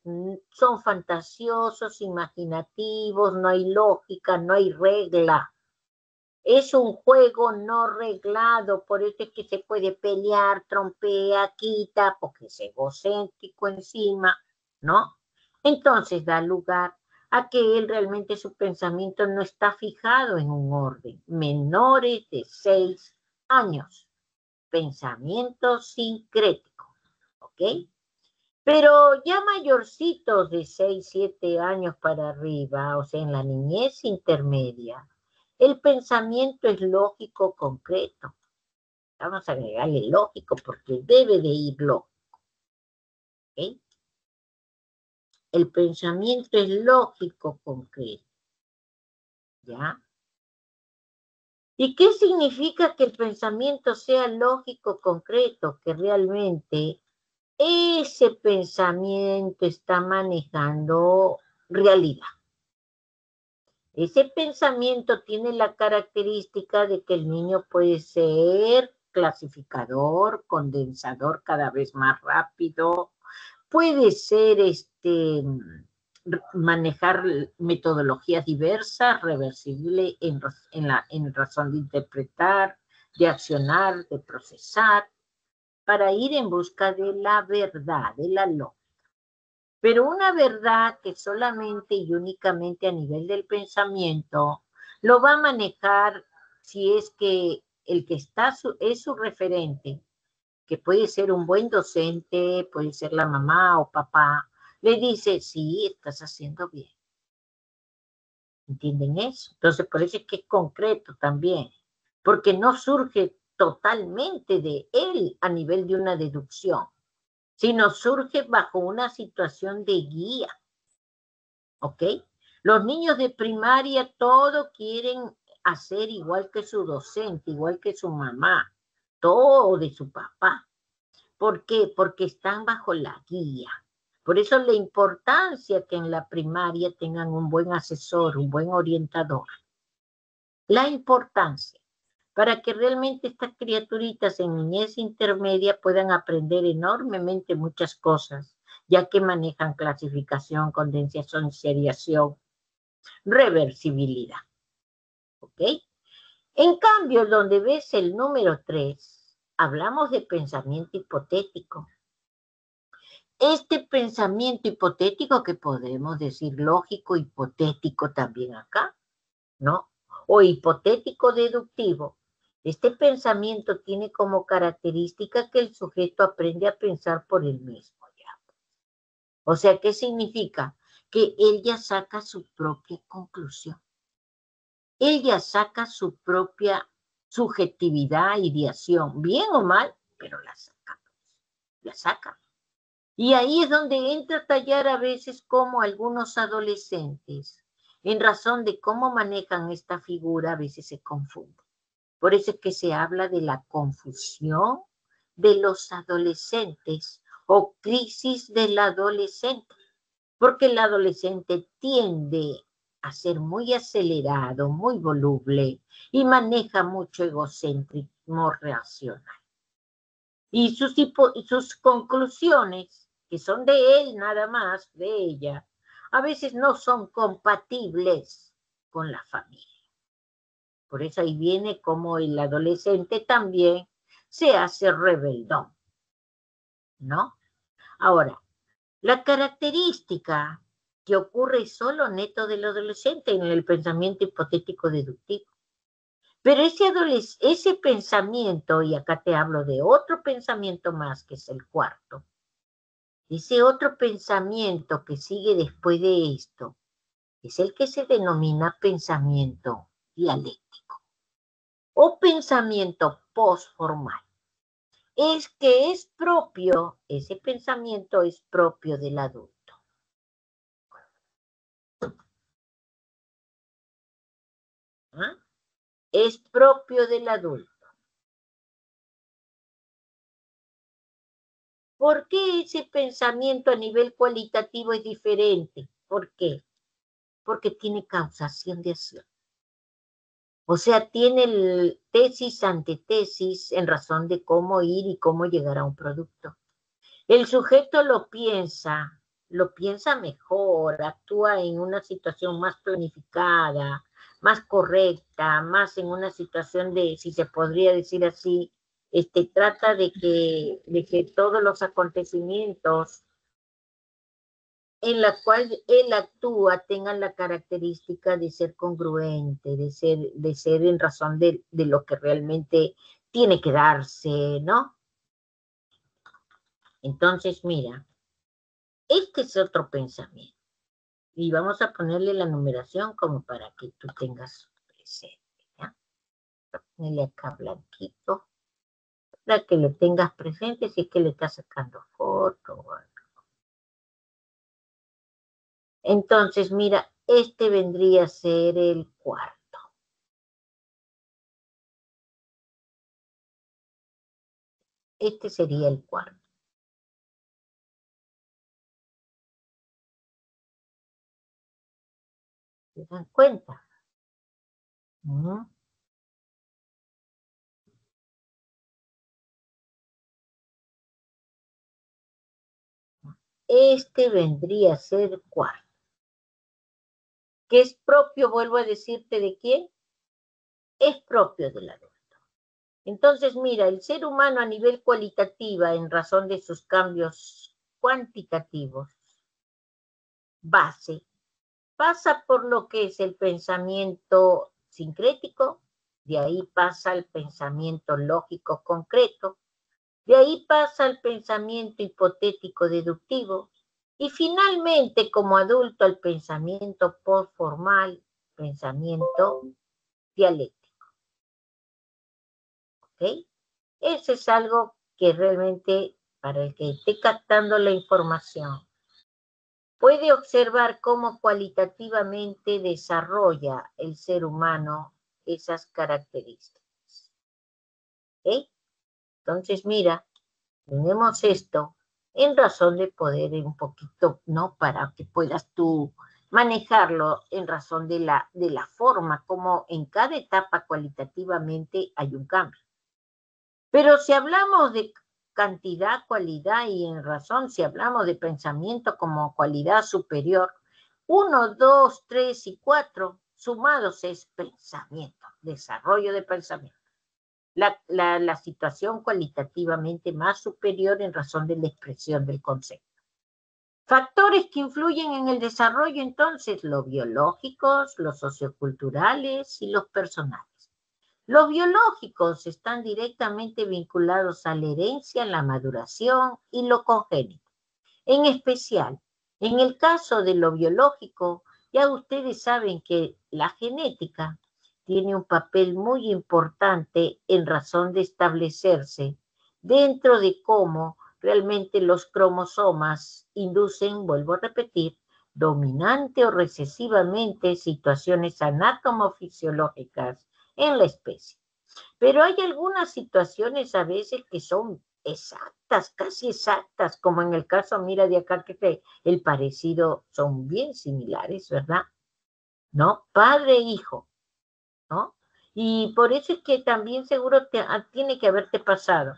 son fantasiosos, imaginativos, no hay lógica, no hay regla. Es un juego no reglado, por eso es que se puede pelear, trompea, quita, porque es egocéntrico encima, ¿no? Entonces da lugar a que él realmente su pensamiento no está fijado en un orden. Menores de 6 años, pensamiento sincrético, ¿ok? Pero ya mayorcitos de 6, 7 años para arriba, o sea, en la niñez intermedia, el pensamiento es lógico concreto. Vamos a agregarle lógico porque debe de ir lógico. ¿Okay? El pensamiento es lógico concreto. ¿Ya? ¿Y qué significa que el pensamiento sea lógico concreto? Que realmente ese pensamiento está manejando realidad. Ese pensamiento tiene la característica de que el niño puede ser clasificador, condensador cada vez más rápido, puede ser manejar metodologías diversas, reversible en razón de interpretar, de accionar, de procesar, para ir en busca de la verdad, de la lógica. Pero una verdad que solamente y únicamente a nivel del pensamiento lo va a manejar si es que el que está es su referente, que puede ser un buen docente, puede ser la mamá o papá, le dice, sí, estás haciendo bien. ¿Entienden eso? Entonces, por eso es que es concreto también, porque no surge totalmente de él a nivel de una deducción, sino surge bajo una situación de guía. ¿Ok? Los niños de primaria todo quieren hacer igual que su docente, igual que su mamá, todo de su papá. ¿Por qué? Porque están bajo la guía. Por eso la importancia que en la primaria tengan un buen asesor, un buen orientador. La importancia para que realmente estas criaturitas en niñez intermedia puedan aprender enormemente muchas cosas, ya que manejan clasificación, condensación, seriación, reversibilidad. ¿Ok? En cambio, donde ves el número 3, hablamos de pensamiento hipotético. Este pensamiento hipotético, que podemos decir lógico, hipotético también acá, ¿no? O hipotético deductivo. Este pensamiento tiene como característica que el sujeto aprende a pensar por él mismo. ¿Ya? O sea, ¿qué significa? Que él ya saca su propia conclusión. Él ya saca su propia subjetividad, ideación, bien o mal, pero la saca. La saca. Y ahí es donde entra a tallar a veces como algunos adolescentes, en razón de cómo manejan esta figura, a veces se confunden. Por eso es que se habla de la confusión de los adolescentes o crisis del adolescente, porque el adolescente tiende a ser muy acelerado, muy voluble y maneja mucho egocentrismo racional. Y sus conclusiones, que son de él nada más, de ella, a veces no son compatibles con la familia. Por eso ahí viene como el adolescente también se hace rebeldón, ¿no? Ahora, la característica que ocurre solo neto del adolescente en el pensamiento hipotético deductivo. Pero ese pensamiento, y acá te hablo de otro pensamiento más, que es el cuarto, ese otro pensamiento que sigue después de esto, es el que se denomina pensamiento dialéctico o pensamiento postformal. Es que es propio, ese pensamiento es propio del adulto. ¿Ah? Es propio del adulto. ¿Por qué ese pensamiento a nivel cualitativo es diferente? ¿Por qué? Porque tiene causación de acción. O sea, tiene el tesis, antetesis en razón de cómo ir y cómo llegar a un producto. El sujeto lo piensa mejor, actúa en una situación más planificada, más correcta, más en una situación de, si se podría decir así, trata de que todos los acontecimientos en la cual él actúa tengan la característica de ser congruente, de ser en razón de lo que realmente tiene que darse, ¿no? Entonces, mira, este es otro pensamiento. Y vamos a ponerle la numeración como para que tú tengas presente, ¿ya? Ponerle acá blanquito, para que lo tengas presente si es que le estás sacando foto o algo. Entonces, mira, este vendría a ser el cuarto. Este sería el cuarto. ¿Se dan cuenta? ¿Mm? Este vendría a ser ¿cuál? ¿Que es propio, vuelvo a decirte, de quién? Es propio del adulto. Entonces, mira, el ser humano a nivel cualitativa, en razón de sus cambios cuantitativos, base, pasa por lo que es el pensamiento sincrético, de ahí pasa el pensamiento lógico concreto, de ahí pasa el pensamiento hipotético deductivo, y finalmente, como adulto, el pensamiento postformal, pensamiento dialéctico. ¿Ok? Eso es algo que realmente, para el que esté captando la información, puede observar cómo cualitativamente desarrolla el ser humano esas características. ¿Ok? Entonces, mira, tenemos esto en razón de poder un poquito, ¿no? Para que puedas tú manejarlo en razón de la forma como en cada etapa cualitativamente hay un cambio. Pero si hablamos de cantidad, cualidad y en razón, si hablamos de pensamiento como cualidad superior, 1, 2, 3 y 4 sumados es pensamiento, desarrollo de pensamiento. La situación cualitativamente más superior en razón de la expresión del concepto. Factores que influyen en el desarrollo, entonces, los biológicos, los socioculturales y los personales. Los biológicos están directamente vinculados a la herencia, la maduración y lo congénito. En especial, en el caso de lo biológico, ya ustedes saben que la genética tiene un papel muy importante en razón de establecerse dentro de cómo realmente los cromosomas inducen, vuelvo a repetir, dominante o recesivamente situaciones anatomofisiológicas en la especie. Pero hay algunas situaciones a veces que son exactas, casi exactas, como en el caso, mira, de acá que el parecido son bien similares, ¿verdad? ¿No? Padre e hijo, ¿no? Y por eso es que también seguro tiene que haberte pasado,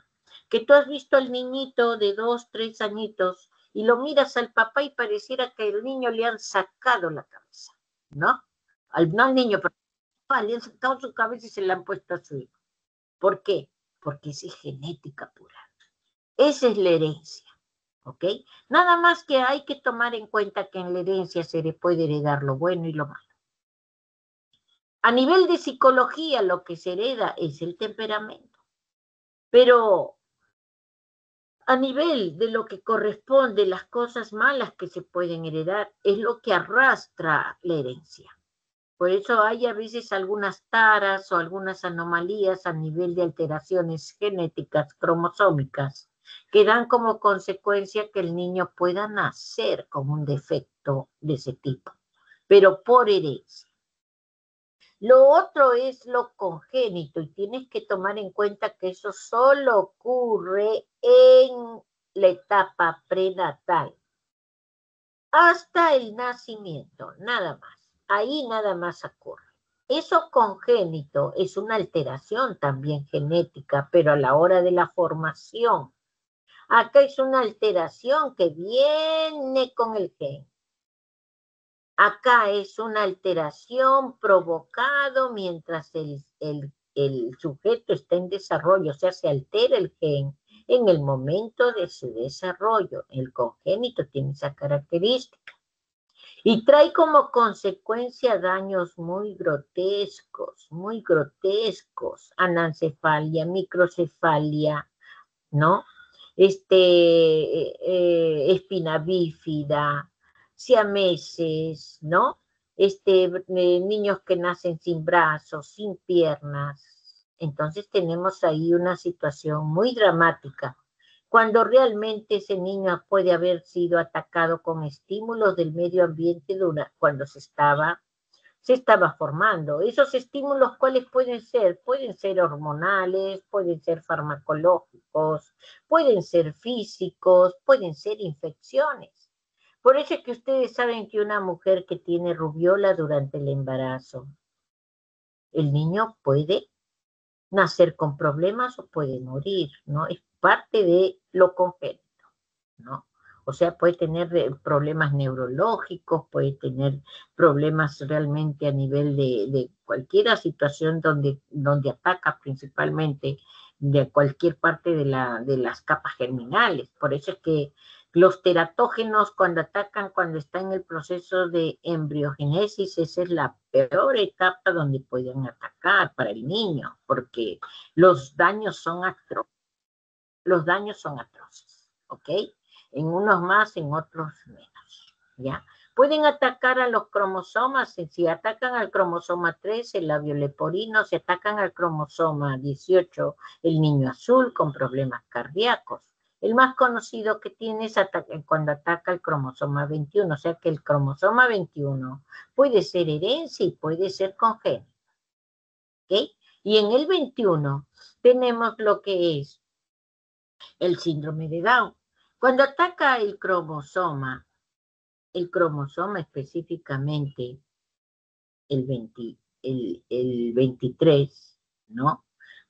que tú has visto al niñito de 2, 3 añitos y lo miras al papá y pareciera que al niño le han sacado la cabeza, ¿no? No al niño, pero le han sacado su cabeza y se la han puesto a su hijo. ¿Por qué? Porque esa es genética pura. Esa es la herencia, ¿ok? Nada más que hay que tomar en cuenta que en la herencia se le puede heredar lo bueno y lo malo. A nivel de psicología, lo que se hereda es el temperamento. Pero a nivel de lo que corresponde, las cosas malas que se pueden heredar, es lo que arrastra la herencia. Por eso hay a veces algunas taras o algunas anomalías a nivel de alteraciones genéticas cromosómicas que dan como consecuencia que el niño pueda nacer con un defecto de ese tipo, pero por herencia. Lo otro es lo congénito y tienes que tomar en cuenta que eso solo ocurre en la etapa prenatal hasta el nacimiento, nada más. Ahí nada más ocurre. Eso congénito es una alteración también genética, pero a la hora de la formación. Acá es una alteración que viene con el gen. Acá es una alteración provocado mientras el sujeto está en desarrollo, o sea, se altera el gen en el momento de su desarrollo. El congénito tiene esa característica. Y trae como consecuencia daños muy grotescos, anencefalia, microcefalia, ¿no? Espina bífida, siameses, ¿no? Niños que nacen sin brazos, sin piernas. Entonces tenemos ahí una situación muy dramática cuando realmente ese niño puede haber sido atacado con estímulos del medio ambiente cuando se estaba formando. Esos estímulos, ¿cuáles pueden ser? Pueden ser hormonales, pueden ser farmacológicos, pueden ser físicos, pueden ser infecciones. Por eso es que ustedes saben que una mujer que tiene rubiola durante el embarazo El niño puede nacer con problemas o puede morir, ¿no? Es parte de lo congénito, ¿no? O sea, puede tener problemas neurológicos, puede tener problemas realmente a nivel de cualquier situación donde ataca principalmente de cualquier parte de las capas germinales. Por eso es que los teratógenos cuando atacan, cuando está en el proceso de embriogénesis, esa es la peor etapa donde pueden atacar para el niño, porque los daños son atroces. Los daños son atroces, ¿ok? En unos más, en otros menos, ¿ya? Pueden atacar a los cromosomas, si atacan al cromosoma 13, el labio leporino, si atacan al cromosoma 18, el niño azul con problemas cardíacos. El más conocido que tiene es cuando ataca el cromosoma 21, o sea que el cromosoma 21 puede ser herencia y puede ser congénito, ¿ok? Y en el 21 tenemos lo que es el síndrome de Down. Cuando ataca el cromosoma específicamente el 23, ¿no?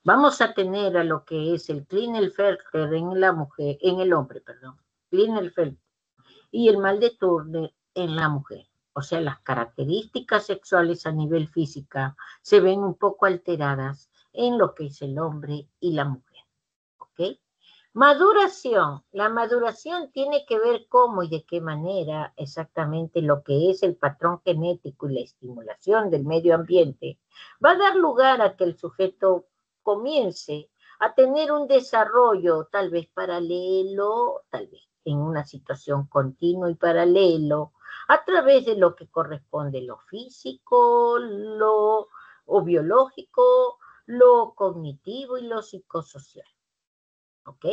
Vamos a tener a lo que es el Klinefelter en la mujer, en el hombre, perdón, Klinefelter, y el mal de Turner en la mujer. O sea, las características sexuales a nivel física se ven un poco alteradas en lo que es el hombre y la mujer, ¿ok? Maduración. La maduración tiene que ver cómo y de qué manera exactamente lo que es el patrón genético y la estimulación del medio ambiente va a dar lugar a que el sujeto comience a tener un desarrollo tal vez paralelo, tal vez en una situación continua y paralelo, a través de lo que corresponde lo físico, o biológico, lo cognitivo y lo psicosocial. ¿Ok?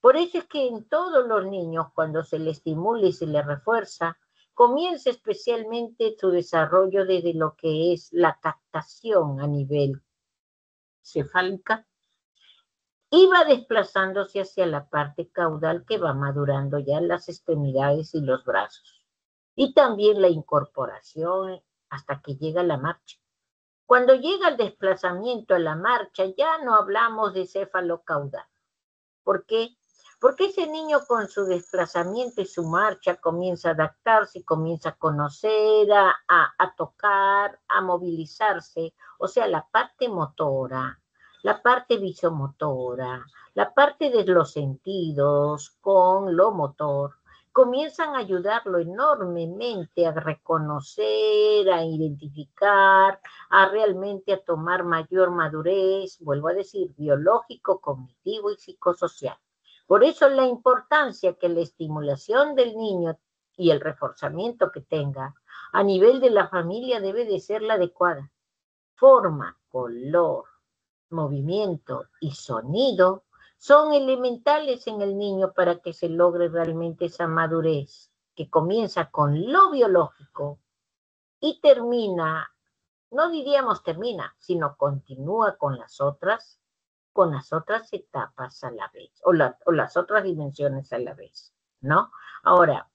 Por eso es que en todos los niños, cuando se les estimula y se les refuerza, comienza especialmente su desarrollo desde lo que es la captación a nivel cefálica y va desplazándose hacia la parte caudal que va madurando ya las extremidades y los brazos. Y también la incorporación hasta que llega la marcha. Cuando llega el desplazamiento a la marcha, ya no hablamos de céfalo caudal. ¿Por qué? Porque ese niño con su desplazamiento y su marcha comienza a adaptarse, comienza a conocer, a tocar, a movilizarse, o sea, la parte motora, la parte visomotora, la parte de los sentidos con lo motor, comienzan a ayudarlo enormemente a reconocer, a identificar, a realmente a tomar mayor madurez, vuelvo a decir, biológico, cognitivo y psicosocial. Por eso la importancia que la estimulación del niño y el reforzamiento que tenga a nivel de la familia debe de ser la adecuada. Forma, color, movimiento y sonido son elementales en el niño para que se logre realmente esa madurez que comienza con lo biológico y termina, no diríamos termina, sino continúa con las otras etapas a la vez, o las otras dimensiones a la vez, ¿no? Ahora,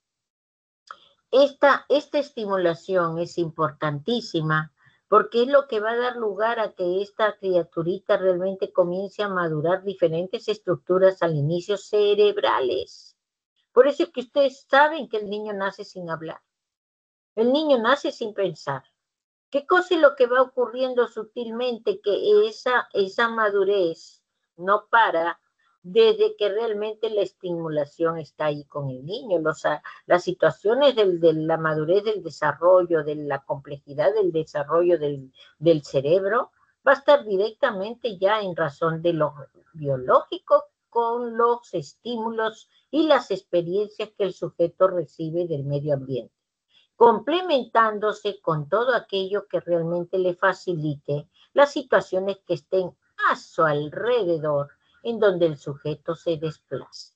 esta estimulación es importantísima porque es lo que va a dar lugar a que esta criaturita realmente comience a madurar diferentes estructuras al inicio cerebrales. Por eso es que ustedes saben que el niño nace sin hablar. El niño nace sin pensar. ¿Qué cosa es lo que va ocurriendo sutilmente? Que esa madurez no para desde que realmente la estimulación está ahí con el niño. Las situaciones de la madurez del desarrollo, de la complejidad del desarrollo del cerebro, va a estar directamente ya en razón de lo biológico con los estímulos y las experiencias que el sujeto recibe del medio ambiente, complementándose con todo aquello que realmente le facilite las situaciones que estén a su alrededor, en donde el sujeto se desplace.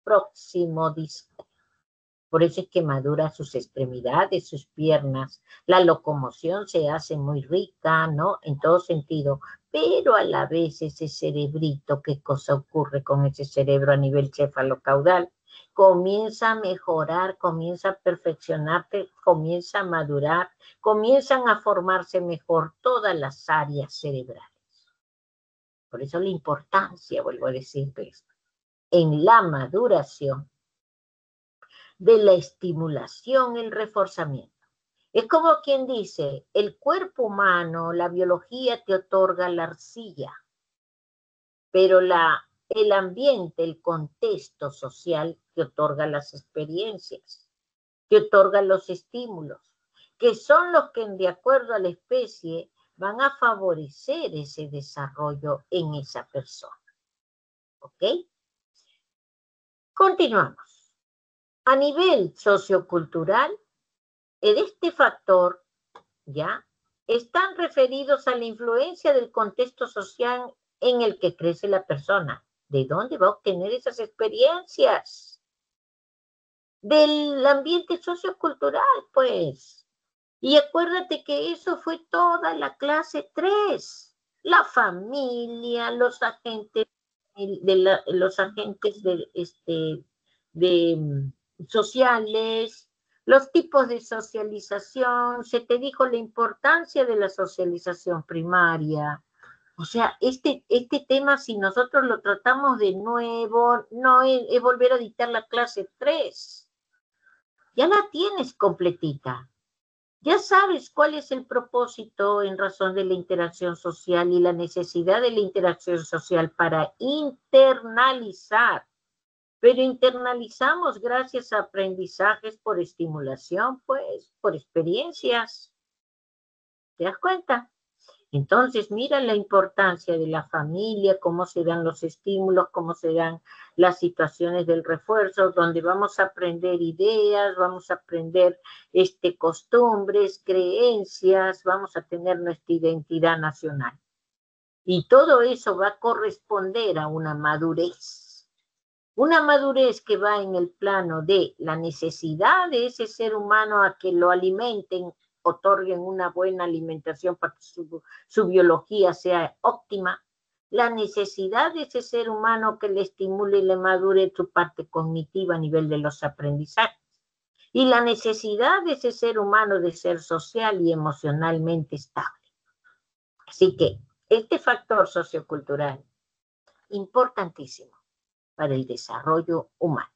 Próximo disco. Por eso es que madura sus extremidades, sus piernas, la locomoción se hace muy rica, ¿no? En todo sentido, pero a la vez ese cerebrito, ¿qué cosa ocurre con ese cerebro a nivel cefalocaudal? comienza a mejorar, comienza a perfeccionarte, comienza a madurar, comienzan a formarse mejor todas las áreas cerebrales. Por eso la importancia, vuelvo a decirte esto, en la maduración de la estimulación, el reforzamiento. Es como quien dice, el cuerpo humano, la biología te otorga la arcilla, pero el ambiente, el contexto social te otorga las experiencias, te otorga los estímulos, que son los que de acuerdo a la especie van a favorecer ese desarrollo en esa persona. ¿Ok? Continuamos. A nivel sociocultural, en este factor, ¿ya? Están referidos a la influencia del contexto social en el que crece la persona. ¿De dónde va a obtener esas experiencias? Del ambiente sociocultural, pues. Y acuérdate que eso fue toda la clase 3. La familia, los agentes sociales, los tipos de socialización, se te dijo la importancia de la socialización primaria. O sea, este tema, si nosotros lo tratamos de nuevo, no es volver a dictar la clase 3. Ya la tienes completita. Ya sabes cuál es el propósito en razón de la interacción social y la necesidad de la interacción social para internalizar. Pero internalizamos gracias a aprendizajes por estimulación, pues, por experiencias. ¿Te das cuenta? Entonces, mira la importancia de la familia, cómo se dan los estímulos, cómo se dan las situaciones del refuerzo, donde vamos a aprender ideas, vamos a aprender costumbres, creencias, vamos a tener nuestra identidad nacional. Y todo eso va a corresponder a una madurez. Una madurez que va en el plano de la necesidad de ese ser humano a que lo alimenten, otorguen una buena alimentación para que su biología sea óptima, la necesidad de ese ser humano que le estimule y le madure su parte cognitiva a nivel de los aprendizajes, y la necesidad de ese ser humano de ser social y emocionalmente estable. Así que este factor sociocultural, importantísimo para el desarrollo humano.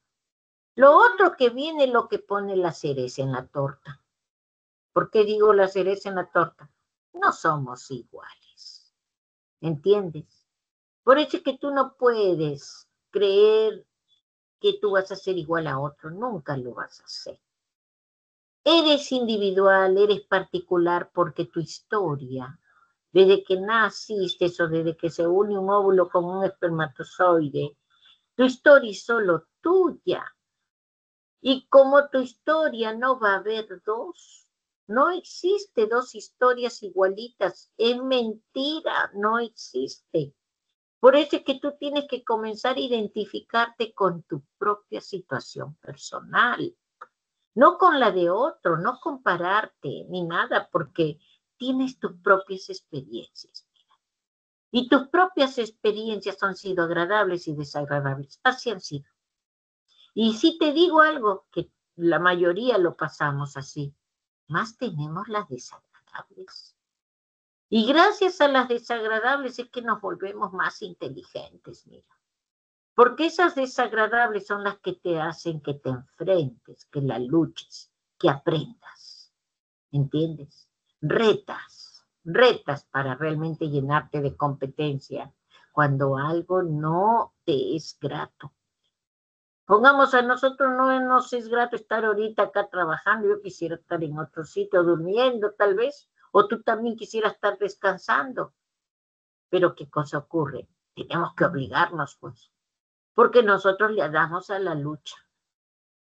Lo otro que viene, lo que pone la cereza en la torta. ¿Por qué digo la cereza en la torta? No somos iguales, ¿entiendes? Por eso es que tú no puedes creer que tú vas a ser igual a otro, nunca lo vas a hacer. Eres individual, eres particular porque tu historia, desde que naciste o desde que se une un óvulo con un espermatozoide, tu historia es solo tuya. Y como tu historia no va a haber dos, no existe dos historias igualitas, es mentira, no existe. Por eso es que tú tienes que comenzar a identificarte con tu propia situación personal, no con la de otro, no compararte ni nada, porque tienes tus propias experiencias. Y tus propias experiencias han sido agradables y desagradables, así han sido. Y si te digo algo, que la mayoría lo pasamos así, más tenemos las desagradables. Y gracias a las desagradables es que nos volvemos más inteligentes, mira. Porque esas desagradables son las que te hacen que te enfrentes, que la luches, que aprendas. ¿Entiendes? Retas para realmente llenarte de competencia cuando algo no te es grato. Pongamos, a nosotros no nos es grato estar ahorita acá trabajando, yo quisiera estar en otro sitio durmiendo tal vez, o tú también quisieras estar descansando. Pero ¿qué cosa ocurre? Tenemos que obligarnos, pues, porque nosotros le damos a la lucha.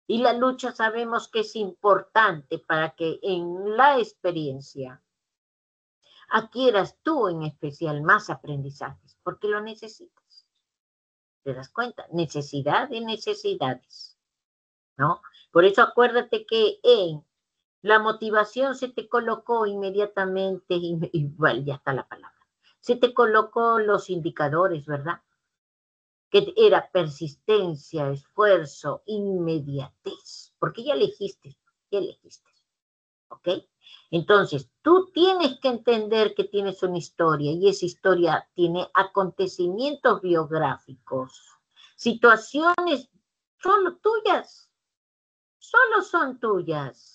Y la lucha sabemos que es importante para que en la experiencia adquieras tú en especial más aprendizajes, porque lo necesitas. ¿Te das cuenta? Necesidad de necesidades, ¿no? Por eso acuérdate que en la motivación se te colocó inmediatamente, igual ya está la palabra, se te colocó los indicadores, ¿verdad? que era persistencia, esfuerzo, inmediatez, porque ya elegiste, ¿ok? Entonces, tú tienes que entender que tienes una historia y esa historia tiene acontecimientos biográficos, situaciones solo tuyas, solo son tuyas.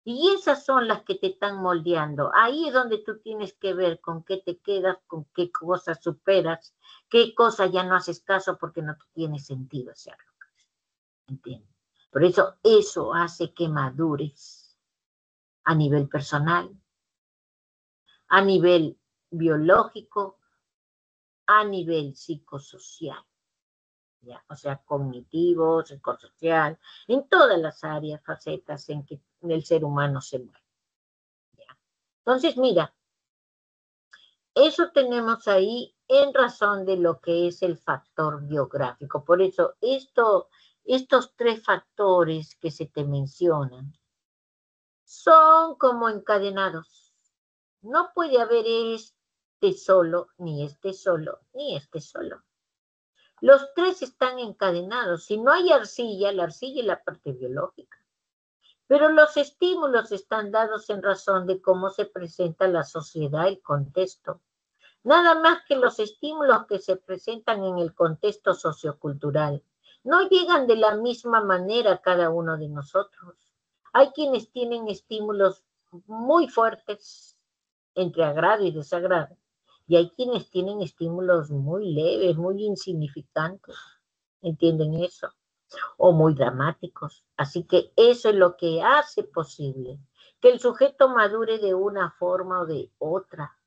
Y esas son las que te están moldeando. Ahí es donde tú tienes que ver con qué te quedas, con qué cosas superas, qué cosas ya no haces caso porque no te tiene sentido hacerlo. ¿Entiendes? Por eso hace que madures a nivel personal, a nivel biológico, a nivel psicosocial. ¿Ya? O sea, cognitivo, psicosocial, en todas las áreas, facetas en que el ser humano se mueve. ¿Ya? Entonces, mira, eso tenemos ahí en razón de lo que es el factor biográfico. Por eso, estos tres factores que se te mencionan son como encadenados. No puede haber este solo, ni este solo, ni este solo. Los tres están encadenados. Si no hay arcilla, la arcilla es la parte biológica. Pero los estímulos están dados en razón de cómo se presenta la sociedad, el contexto. Nada más que los estímulos que se presentan en el contexto sociocultural no llegan de la misma manera a cada uno de nosotros. Hay quienes tienen estímulos muy fuertes entre agrado y desagrado, y hay quienes tienen estímulos muy leves, muy insignificantes. ¿Entienden eso? O muy dramáticos. Así que eso es lo que hace posible que el sujeto madure de una forma o de otra.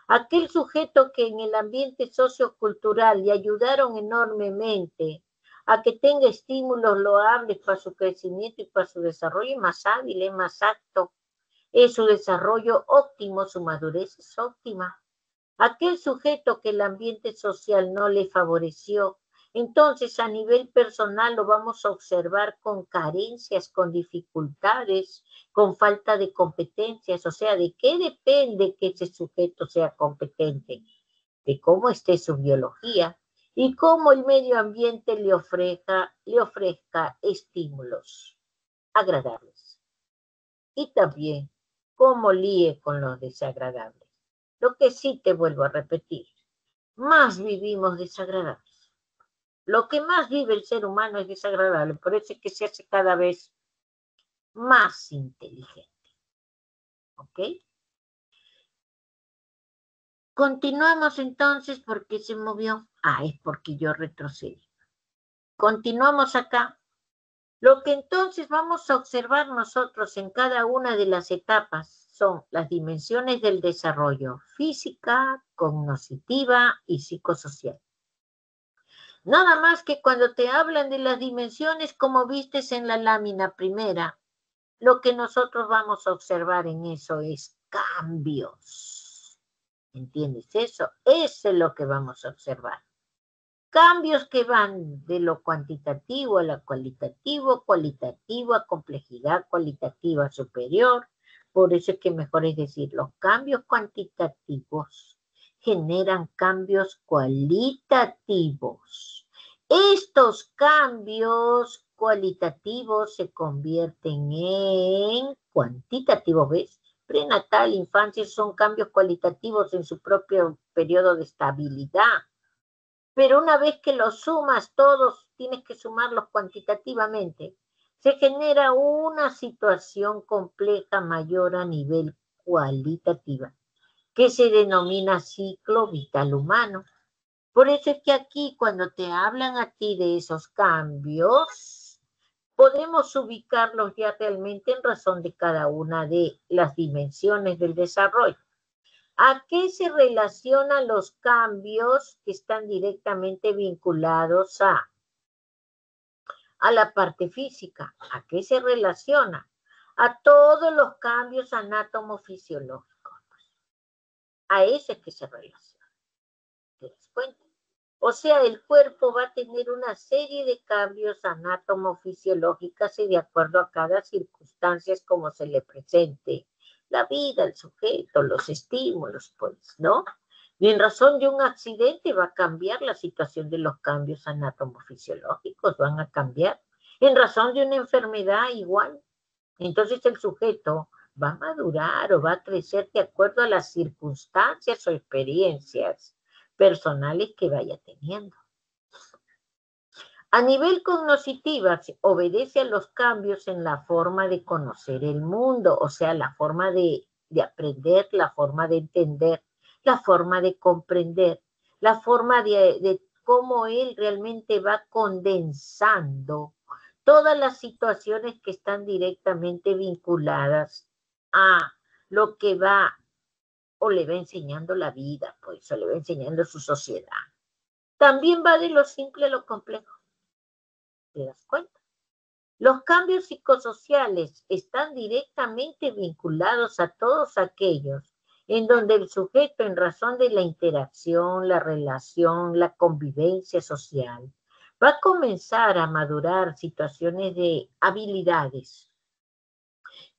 Aquel sujeto que en el ambiente sociocultural le ayudaron enormemente a que tenga estímulos loables para su crecimiento y para su desarrollo, es más hábil, es más apto, es su desarrollo óptimo, su madurez es óptima. Aquel sujeto que el ambiente social no le favoreció, entonces a nivel personal lo vamos a observar con carencias, con dificultades, con falta de competencias. O sea, ¿de qué depende que ese sujeto sea competente? De cómo esté su biología y cómo el medio ambiente le ofrezca estímulos agradables. Y también cómo líe con los desagradables. Lo que sí te vuelvo a repetir, más vivimos desagradables. Lo que más vive el ser humano es desagradable, por eso es que se hace cada vez más inteligente. ¿Ok? Continuamos entonces porque se movió. Es porque yo retrocedí. Continuamos acá. Lo que entonces vamos a observar nosotros en cada una de las etapas son las dimensiones del desarrollo: física, cognitiva y psicosocial. Nada más que cuando te hablan de las dimensiones, como vistes en la lámina primera, lo que nosotros vamos a observar en eso es cambios. ¿Entiendes eso? Eso es lo que vamos a observar. Cambios que van de lo cuantitativo a lo cualitativo, cualitativo a complejidad cualitativa superior. Por eso es que mejor es decir, los cambios cuantitativos generan cambios cualitativos. Estos cambios cualitativos se convierten en cuantitativos, ¿ves? Prenatal, infancia son cambios cualitativos en su propio periodo de estabilidad. Pero una vez que los sumas todos, tienes que sumarlos cuantitativamente, se genera una situación compleja mayor a nivel cualitativa, que se denomina ciclo vital humano. Por eso es que aquí, cuando te hablan a ti de esos cambios, podemos ubicarlos ya realmente en razón de cada una de las dimensiones del desarrollo. ¿A qué se relacionan los cambios que están directamente vinculados a la parte física? ¿A qué se relaciona? A todos los cambios anatomofisiológicos. A ese es que se relaciona. ¿Te das cuenta? O sea, el cuerpo va a tener una serie de cambios anatomofisiológicos y de acuerdo a cada circunstancia como se le presente la vida, el sujeto, los estímulos, pues, ¿no? Y en razón de un accidente va a cambiar la situación de los cambios anatomofisiológicos, van a cambiar. En razón de una enfermedad igual. Entonces el sujeto va a madurar o va a crecer de acuerdo a las circunstancias o experiencias personales que vaya teniendo. A nivel cognoscitiva, obedece a los cambios en la forma de conocer el mundo, o sea, la forma de aprender, la forma de entender, la forma de comprender, la forma de cómo él realmente va condensando todas las situaciones que están directamente vinculadas a lo que va o le va enseñando la vida, pues, o le va enseñando su sociedad. También va de lo simple a lo complejo. ¿Te das cuenta? Los cambios psicosociales están directamente vinculados a todos aquellos en donde el sujeto, en razón de la interacción, la relación, la convivencia social, va a comenzar a madurar situaciones de habilidades,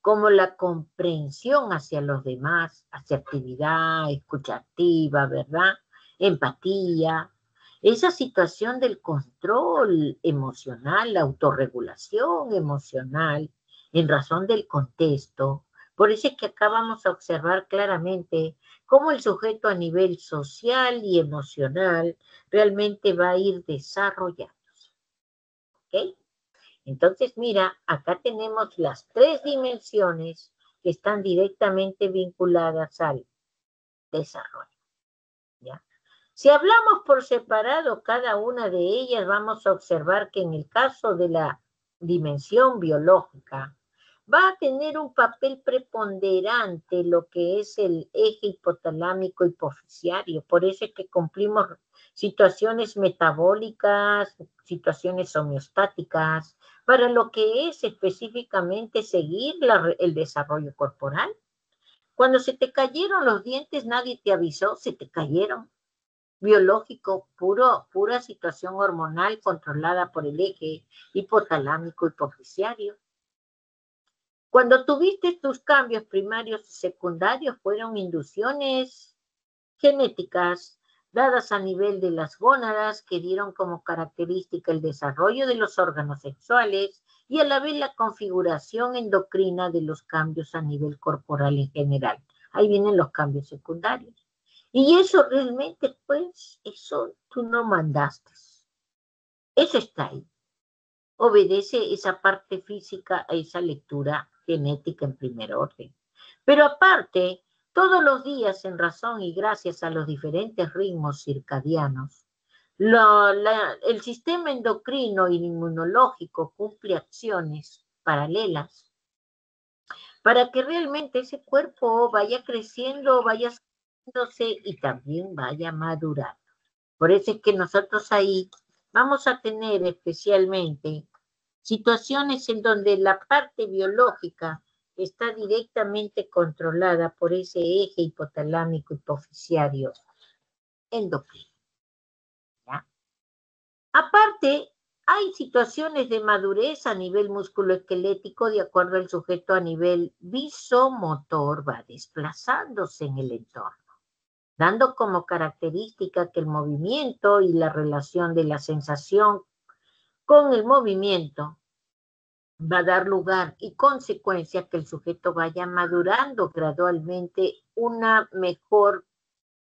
como la comprensión hacia los demás, asertividad, escucha activa, ¿verdad? Empatía, esa situación del control emocional, la autorregulación emocional, en razón del contexto. Por eso es que acá vamos a observar claramente cómo el sujeto a nivel social y emocional realmente va a ir desarrollándose. ¿Ok? Entonces, mira, acá tenemos las tres dimensiones que están directamente vinculadas al desarrollo. ¿Ya? Si hablamos por separado cada una de ellas, vamos a observar que en el caso de la dimensión biológica, va a tener un papel preponderante lo que es el eje hipotalámico hipofisiario. Por eso es que cumplimos situaciones metabólicas, situaciones homeostáticas, para lo que es específicamente seguir el desarrollo corporal. Cuando se te cayeron los dientes, nadie te avisó, se te cayeron. Biológico, pura situación hormonal controlada por el eje hipotalámico hipofisiario. Cuando tuviste tus cambios primarios y secundarios, fueron inducciones genéticas dadas a nivel de las gónadas que dieron como característica el desarrollo de los órganos sexuales y a la vez la configuración endocrina de los cambios a nivel corporal en general. Ahí vienen los cambios secundarios. Y eso realmente, pues, eso tú no mandaste. Eso está ahí. Obedece esa parte física a esa lectura genética en primer orden. Pero aparte, todos los días, en razón y gracias a los diferentes ritmos circadianos, el sistema endocrino y inmunológico cumple acciones paralelas para que realmente ese cuerpo vaya creciendo, vaya haciéndose y también vaya madurando. Por eso es que nosotros ahí vamos a tener especialmente situaciones en donde la parte biológica está directamente controlada por ese eje hipotalámico hipofisiario endocrino. ¿Ya? Aparte, hay situaciones de madurez a nivel musculoesquelético de acuerdo al sujeto a nivel visomotor, va desplazándose en el entorno, dando como característica que el movimiento y la relación de la sensación con el movimiento va a dar lugar y consecuencia que el sujeto vaya madurando gradualmente una mejor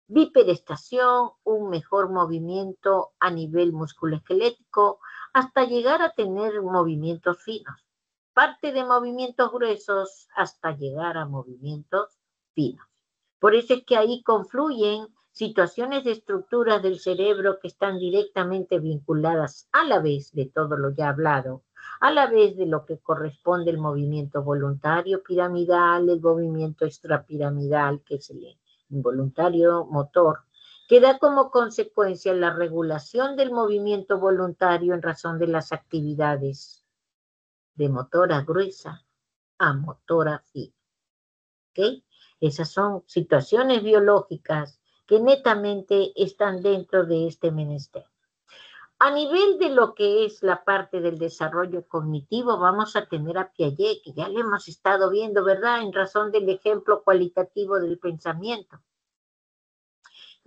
biperestación, un mejor movimiento a nivel musculoesquelético, hasta llegar a tener movimientos finos. Parte de movimientos gruesos hasta llegar a movimientos finos. Por eso es que ahí confluyen situaciones de estructuras del cerebro que están directamente vinculadas a la vez de todo lo ya hablado, a la vez de lo que corresponde el movimiento voluntario piramidal, el movimiento extrapiramidal, que es el involuntario motor, que da como consecuencia la regulación del movimiento voluntario en razón de las actividades de motora gruesa a motora fina. ¿Ok? Esas son situaciones biológicas que netamente están dentro de este menester. A nivel de lo que es la parte del desarrollo cognitivo, vamos a tener a Piaget, que ya le hemos estado viendo, ¿verdad? En razón del ejemplo cualitativo del pensamiento.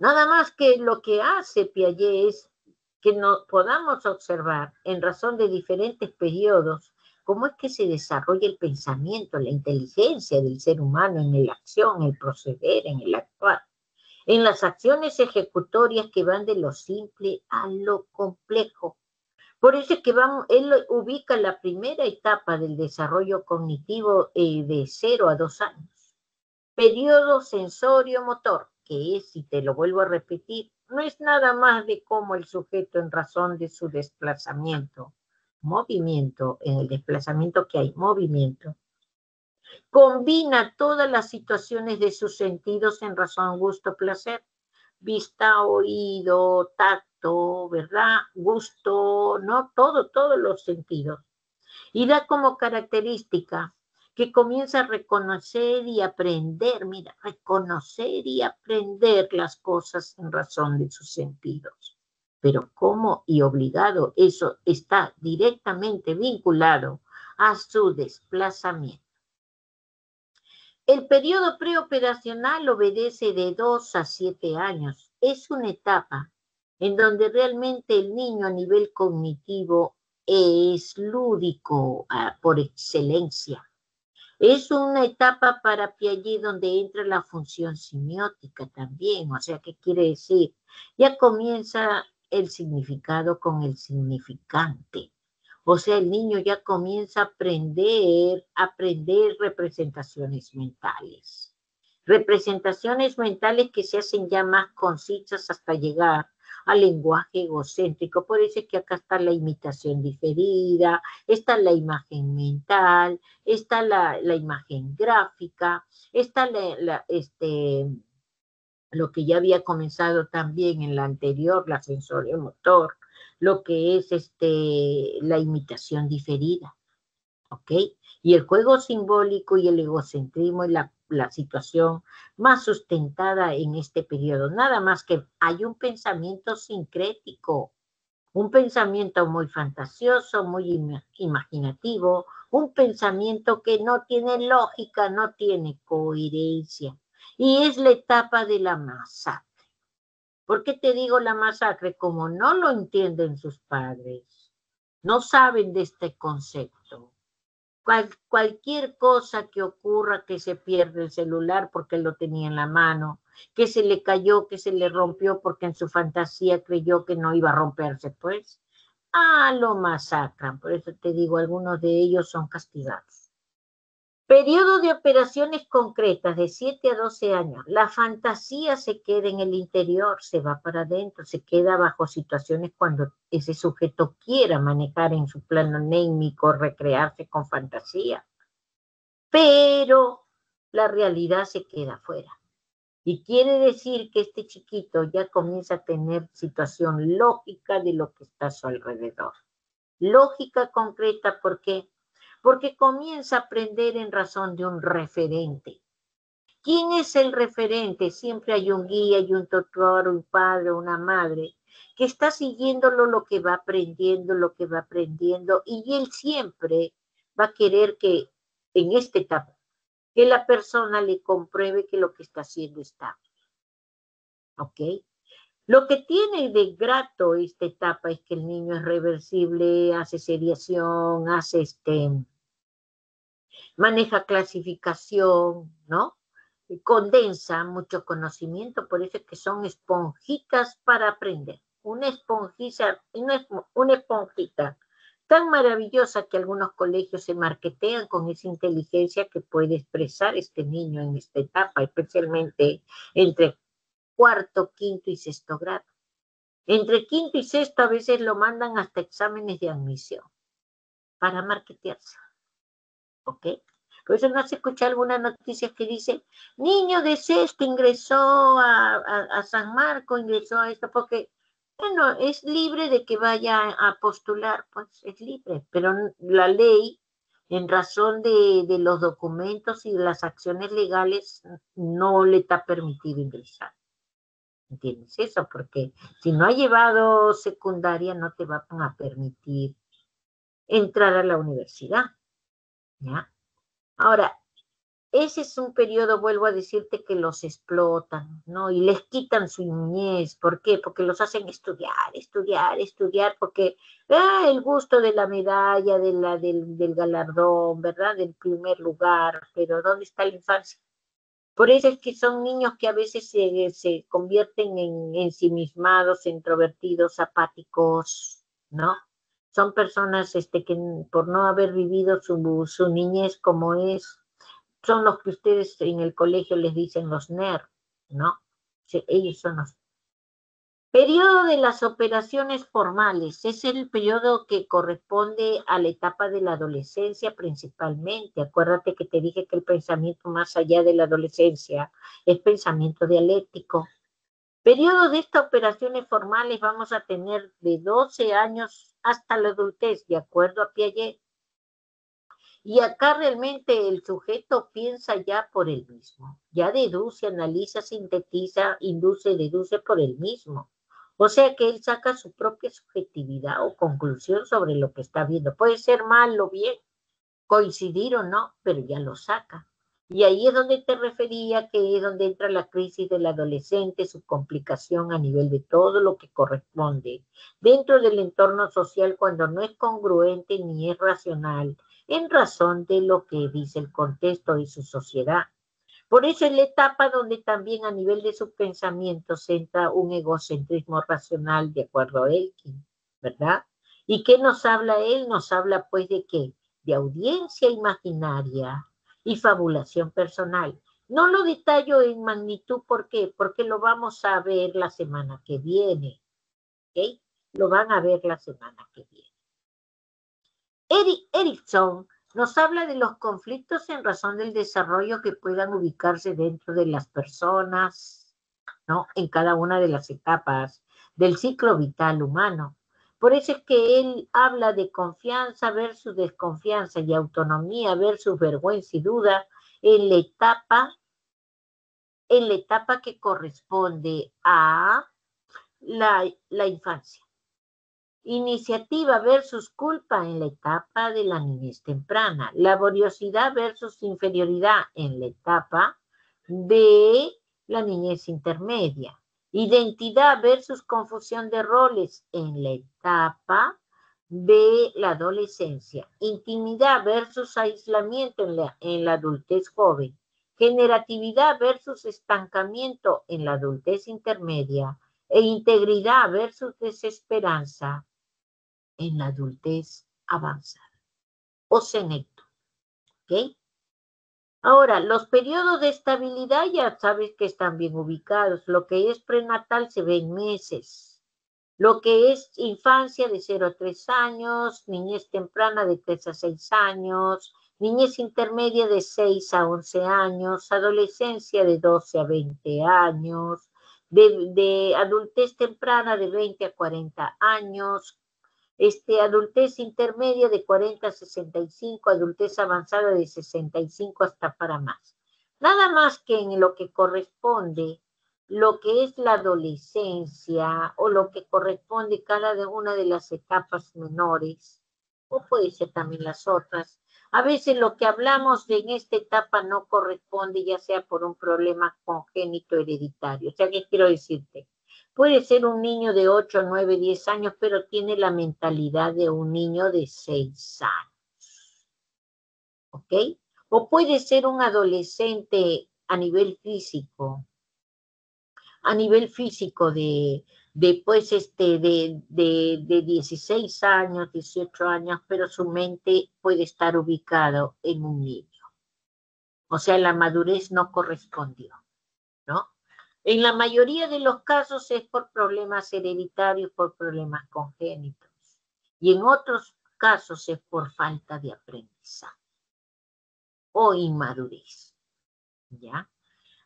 Nada más que lo que hace Piaget es que nos podamos observar en razón de diferentes periodos cómo es que se desarrolla el pensamiento, la inteligencia del ser humano en la acción, el proceder, en el actuar, en las acciones ejecutorias que van de lo simple a lo complejo. Por eso es que él ubica la primera etapa del desarrollo cognitivo de 0 a 2 años. Periodo sensorio-motor, que es, si te lo vuelvo a repetir, no es nada más de cómo el sujeto en razón de su desplazamiento, movimiento, en el desplazamiento que hay, movimiento, combina todas las situaciones de sus sentidos en razón, gusto, placer, vista, oído, tacto, ¿verdad? Gusto, ¿no? Todos los sentidos. Y da como característica que comienza a reconocer y aprender, mira, reconocer y aprender las cosas en razón de sus sentidos. Pero cómo y obligado, eso está directamente vinculado a su desplazamiento. El periodo preoperacional obedece de 2 a 7 años. Es una etapa en donde realmente el niño a nivel cognitivo es lúdico por excelencia. Es una etapa para Piaget donde entra la función semiótica también, o sea, ¿qué quiere decir? Ya comienza el significado con el significante. O sea, el niño ya comienza a aprender representaciones mentales. Representaciones mentales que se hacen ya más concisas hasta llegar al lenguaje egocéntrico. Por eso es que acá está la imitación diferida, está la imagen mental, está la imagen gráfica, está lo que ya había comenzado también en la anterior, la sensorio motor, lo que es la imitación diferida, ¿ok? Y el juego simbólico y el egocentrismo es la situación más sustentada en este periodo. Nada más que hay un pensamiento sincrético, un pensamiento muy fantasioso, muy imaginativo, un pensamiento que no tiene lógica, no tiene coherencia. Y es la etapa de la masacre. ¿Por qué te digo la masacre? Como no lo entienden sus padres, no saben de este concepto. Cualquier cosa que ocurra, que se pierde el celular porque lo tenía en la mano, que se le cayó, que se le rompió porque en su fantasía creyó que no iba a romperse, pues, lo masacran. Por eso te digo, algunos de ellos son castigados. Periodo de operaciones concretas de 7 a 12 años. La fantasía se queda en el interior, se va para adentro, se queda bajo situaciones cuando ese sujeto quiera manejar en su plano anémico, recrearse con fantasía. Pero la realidad se queda afuera. Y quiere decir que este chiquito ya comienza a tener situación lógica de lo que está a su alrededor. Lógica concreta, ¿por qué? Porque comienza a aprender en razón de un referente. ¿Quién es el referente? Siempre hay un guía, hay un tutor, un padre, una madre, que está siguiéndolo lo que va aprendiendo, y él siempre va a querer que en esta etapa, que la persona le compruebe que lo que está haciendo está bien. ¿Ok? Lo que tiene de grato esta etapa es que el niño es reversible, hace seriación, maneja clasificación, ¿no? Condensa mucho conocimiento, por eso es que son esponjitas para aprender. Una esponjita tan maravillosa que algunos colegios se marketean con esa inteligencia que puede expresar este niño en esta etapa, especialmente entre cuarto, quinto y sexto grado. Entre quinto y sexto a veces lo mandan hasta exámenes de admisión para marketearse, ¿ok? Por eso no se escucha algunas noticias que dice, niño de sexto ingresó a San Marco, ingresó a esto, porque, bueno, es libre de que vaya a postular, pues es libre, pero la ley, en razón de los documentos y de las acciones legales, no le está permitido ingresar. ¿Entiendes eso? Porque si no ha llevado secundaria, no te van a permitir entrar a la universidad, ¿ya? Ahora, ese es un periodo, vuelvo a decirte, que los explotan, ¿no? Y les quitan su niñez. ¿Por qué? Porque los hacen estudiar, porque el gusto de la medalla, del galardón, ¿verdad? Del primer lugar, pero ¿dónde está la infancia? Por eso es que son niños que a veces se convierten en ensimismados, introvertidos, apáticos, ¿no? Son personas que por no haber vivido su niñez como es, son los que ustedes en el colegio les dicen los nerds, ¿no? Sí, ellos son los. Periodo de las operaciones formales. Es el periodo que corresponde a la etapa de la adolescencia principalmente. Acuérdate que te dije que el pensamiento más allá de la adolescencia es pensamiento dialéctico. Periodo de estas operaciones formales vamos a tener de 12 años hasta la adultez, de acuerdo a Piaget. Y acá realmente el sujeto piensa ya por él mismo, ya deduce, analiza, sintetiza, induce, deduce por él mismo. O sea que él saca su propia subjetividad o conclusión sobre lo que está viendo. Puede ser mal o bien, coincidir o no, pero ya lo saca. Y ahí es donde te refería, que es donde entra la crisis del adolescente, su complicación a nivel de todo lo que corresponde dentro del entorno social cuando no es congruente ni es racional en razón de lo que dice el contexto y su sociedad. Por eso es la etapa donde también a nivel de su pensamiento se entra un egocentrismo racional, de acuerdo a Elkin, ¿verdad? ¿Y qué nos habla él? Nos habla pues de qué? De audiencia imaginaria y fabulación personal. No lo detallo en magnitud, ¿por qué? Porque lo vamos a ver la semana que viene, ¿ok? Lo van a ver la semana que viene. Erickson nos habla de los conflictos en razón del desarrollo que puedan ubicarse dentro de las personas, ¿no? En cada una de las etapas del ciclo vital humano. Por eso es que él habla de confianza versus desconfianza y autonomía versus vergüenza y duda en la etapa que corresponde a la infancia. Iniciativa versus culpa en la etapa de la niñez temprana. Laboriosidad versus inferioridad en la etapa de la niñez intermedia. Identidad versus confusión de roles en la etapa de la adolescencia. Intimidad versus aislamiento en la adultez joven. Generatividad versus estancamiento en la adultez intermedia. E integridad versus desesperanza en la adultez avanzada o senecto, ¿ok? Ahora, los periodos de estabilidad ya sabes que están bien ubicados. Lo que es prenatal se ve en meses. Lo que es infancia de 0 a 3 años, niñez temprana de 3 a 6 años, niñez intermedia de 6 a 11 años, adolescencia de 12 a 20 años, de adultez temprana de 20 a 40 años, adultez intermedia de 40 a 65, adultez avanzada de 65 hasta para más. Nada más que en lo que corresponde, lo que es la adolescencia o lo que corresponde cada una de las etapas menores, o puede ser también las otras. A veces lo que hablamos en esta etapa no corresponde, ya sea por un problema congénito hereditario. O sea, ¿qué quiero decirte? Puede ser un niño de 8, 9, 10 años, pero tiene la mentalidad de un niño de 6 años. ¿Ok? O puede ser un adolescente a nivel físico de 16 años, 18 años, pero su mente puede estar ubicado en un niño. O sea, la madurez no correspondió, ¿no? En la mayoría de los casos es por problemas hereditarios, por problemas congénitos. Y en otros casos es por falta de aprendizaje o inmadurez, ¿ya?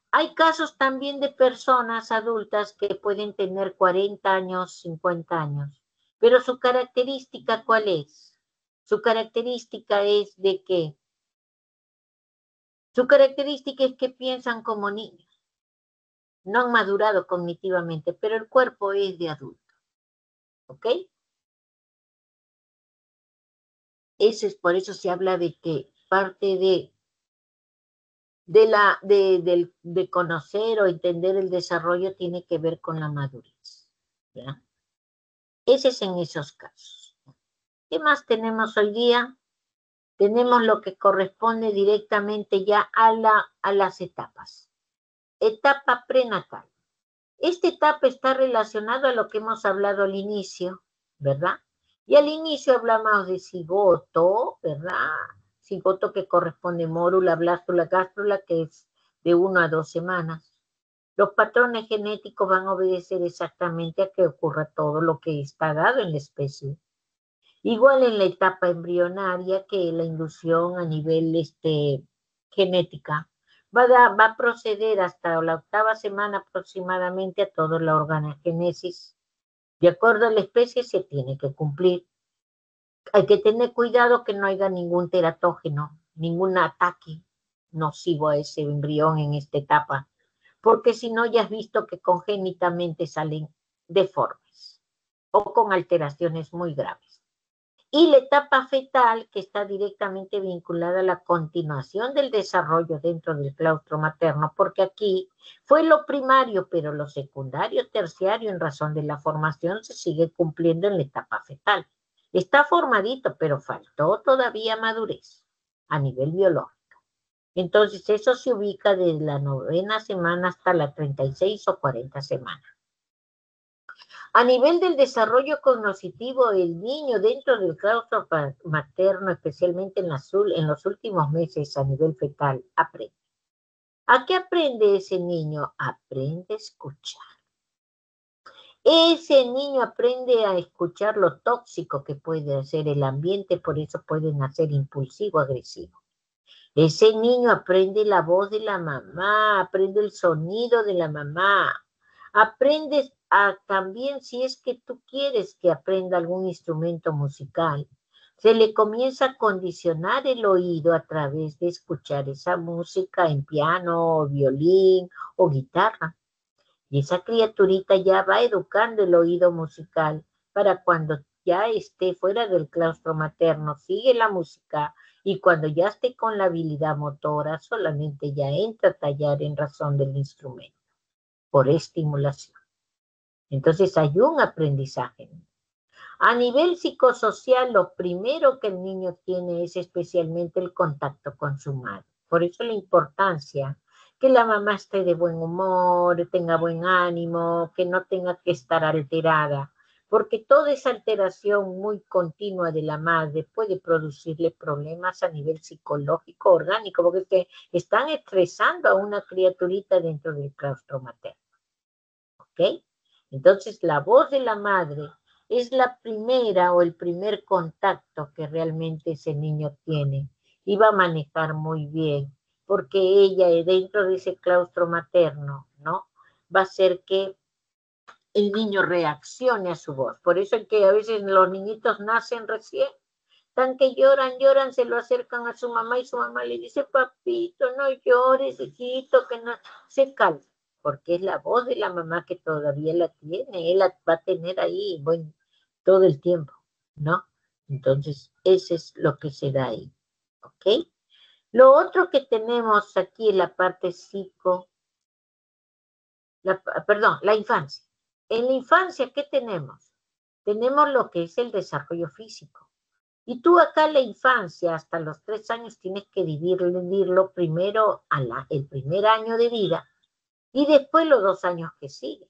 Hay casos también de personas adultas que pueden tener 40 años, 50 años, pero su característica, ¿cuál es? Su característica es de que, su característica es que piensan como niños, no han madurado cognitivamente, pero el cuerpo es de adulto, ¿ok? Eso es, por eso se habla de que parte de de conocer o entender el desarrollo tiene que ver con la madurez, ¿ya? Ese es en esos casos. ¿Qué más tenemos hoy día? Tenemos lo que corresponde directamente ya a las etapas. Etapa prenatal. Esta etapa está relacionada a lo que hemos hablado al inicio, ¿verdad? Y al inicio hablamos de cigoto, ¿verdad? Cigoto que corresponde mórula, blástula, gástrula, que es de 1 a 2 semanas. Los patrones genéticos van a obedecer exactamente a que ocurra todo lo que está dado en la especie. Igual en la etapa embrionaria que la inducción a nivel genética va a proceder hasta la 8ª semana aproximadamente a toda la organogénesis. De acuerdo a la especie se tiene que cumplir. Hay que tener cuidado que no haya ningún teratógeno, ningún ataque nocivo a ese embrión en esta etapa, porque si no ya has visto que congénitamente salen deformes o con alteraciones muy graves. Y la etapa fetal, que está directamente vinculada a la continuación del desarrollo dentro del claustro materno, porque aquí fue lo primario, pero lo secundario, terciario, en razón de la formación, se sigue cumpliendo en la etapa fetal. Está formadito, pero faltó todavía madurez a nivel biológico. Entonces, eso se ubica desde la 9ª semana hasta la 36 o 40 semanas. A nivel del desarrollo cognitivo, el niño dentro del claustro materno, especialmente en los últimos meses a nivel fetal, aprende. ¿A qué aprende ese niño? Aprende a escuchar. Ese niño aprende a escuchar lo tóxico que puede hacer el ambiente, por eso puede nacer impulsivo, agresivo. Ese niño aprende la voz de la mamá, aprende el sonido de la mamá, aprendes también, si es que tú quieres que aprenda algún instrumento musical, se le comienza a condicionar el oído a través de escuchar esa música en piano, o violín o guitarra. Y esa criaturita ya va educando el oído musical para cuando ya esté fuera del claustro materno, sigue la música y cuando ya esté con la habilidad motora, solamente ya entra a tallar en razón del instrumento, por estimulación. Entonces hay un aprendizaje. A nivel psicosocial, lo primero que el niño tiene es especialmente el contacto con su madre. Por eso la importancia que la mamá esté de buen humor, tenga buen ánimo, que no tenga que estar alterada, porque toda esa alteración muy continua de la madre puede producirle problemas a nivel psicológico, orgánico, porque es que están estresando a una criaturita dentro del claustro materno. ¿Ok? Entonces, la voz de la madre es la primera o el primer contacto que realmente ese niño tiene y va a manejar muy bien, porque ella dentro de ese claustro materno, ¿no? Va a hacer que el niño reaccione a su voz. Por eso es que a veces los niñitos nacen recién, tan que lloran, se lo acercan a su mamá y su mamá le dice, papito, no llores, hijito, que no, se calma, porque es la voz de la mamá que todavía la tiene, él la va a tener ahí, bueno, todo el tiempo, ¿no? Entonces, eso es lo que se da ahí, ¿ok? Lo otro que tenemos aquí en la parte la infancia. En la infancia, ¿qué tenemos? Tenemos lo que es el desarrollo físico. Y tú acá en la infancia, hasta los 3 años, tienes que dividirlo primero el primer año de vida y después los 2 años que siguen.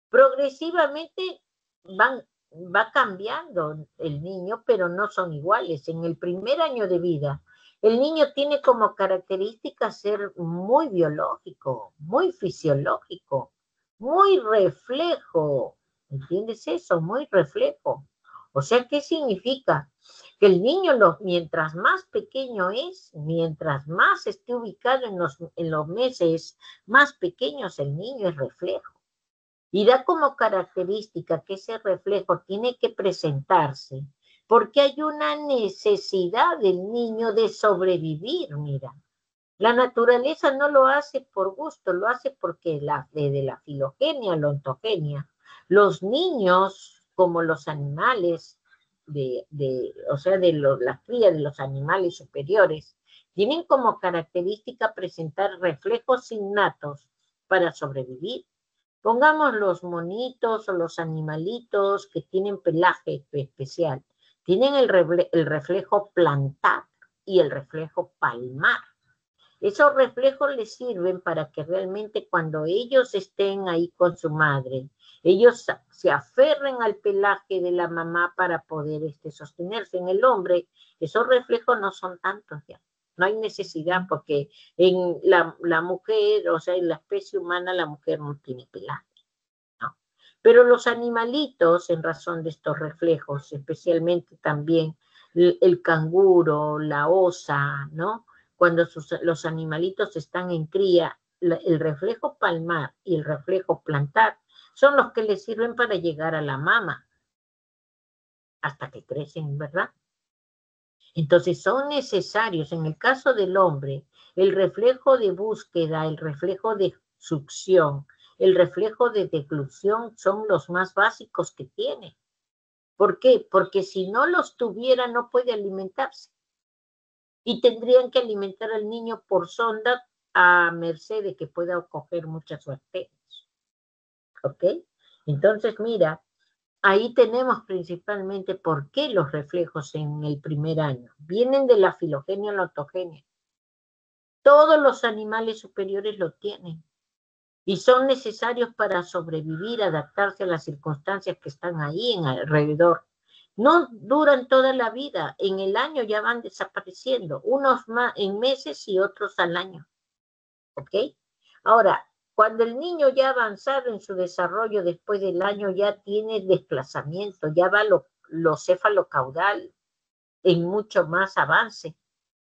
Progresivamente va cambiando el niño, pero no son iguales. En el primer año de vida, el niño tiene como característica ser muy biológico, muy fisiológico, muy reflejo. ¿Entiendes eso? Muy reflejo. O sea, ¿qué significa? Que el niño, mientras más pequeño es, mientras más esté ubicado en los meses más pequeños, el niño es reflejo. Y da como característica que ese reflejo tiene que presentarse porque hay una necesidad del niño de sobrevivir, mira. La naturaleza no lo hace por gusto, lo hace porque de la filogenia, la ontogenia, los niños, como los animales, o sea, la cría de los animales superiores, Tienen como característica presentar reflejos innatos para sobrevivir. Pongamos los monitos o los animalitos que tienen pelaje especial. Tienen el reflejo plantar y el reflejo palmar. Esos reflejos les sirven para que realmente cuando ellos estén ahí con su madre, ellos se aferren al pelaje de la mamá para poder sostenerse. En el hombre, esos reflejos no son tantos ya. No hay necesidad porque en la mujer, o sea, en la especie humana, la mujer no tiene pelaje, ¿no? Pero los animalitos, en razón de estos reflejos, especialmente también el canguro, la osa, ¿no? Cuando los animalitos están en cría, el reflejo palmar y el reflejo plantar son los que les sirven para llegar a la mama hasta que crecen, ¿verdad? Entonces son necesarios, en el caso del hombre, el reflejo de búsqueda, el reflejo de succión, el reflejo de deglución son los más básicos que tiene. ¿Por qué? Porque si no los tuviera no puede alimentarse. Y tendrían que alimentar al niño por sonda a merced de que pueda coger muchas bacterias. ¿Ok? Entonces, mira, ahí tenemos principalmente por qué los reflejos en el primer año. Vienen de la filogenia a la autogenia. Todos los animales superiores lo tienen. Y son necesarios para sobrevivir, adaptarse a las circunstancias que están ahí en alrededor. No duran toda la vida, en el año ya van desapareciendo, unos más en meses y otros al año. ¿Ok? Ahora, cuando el niño ya ha avanzado en su desarrollo después del año, ya tiene desplazamiento, ya va lo cefalocaudal en mucho más avance.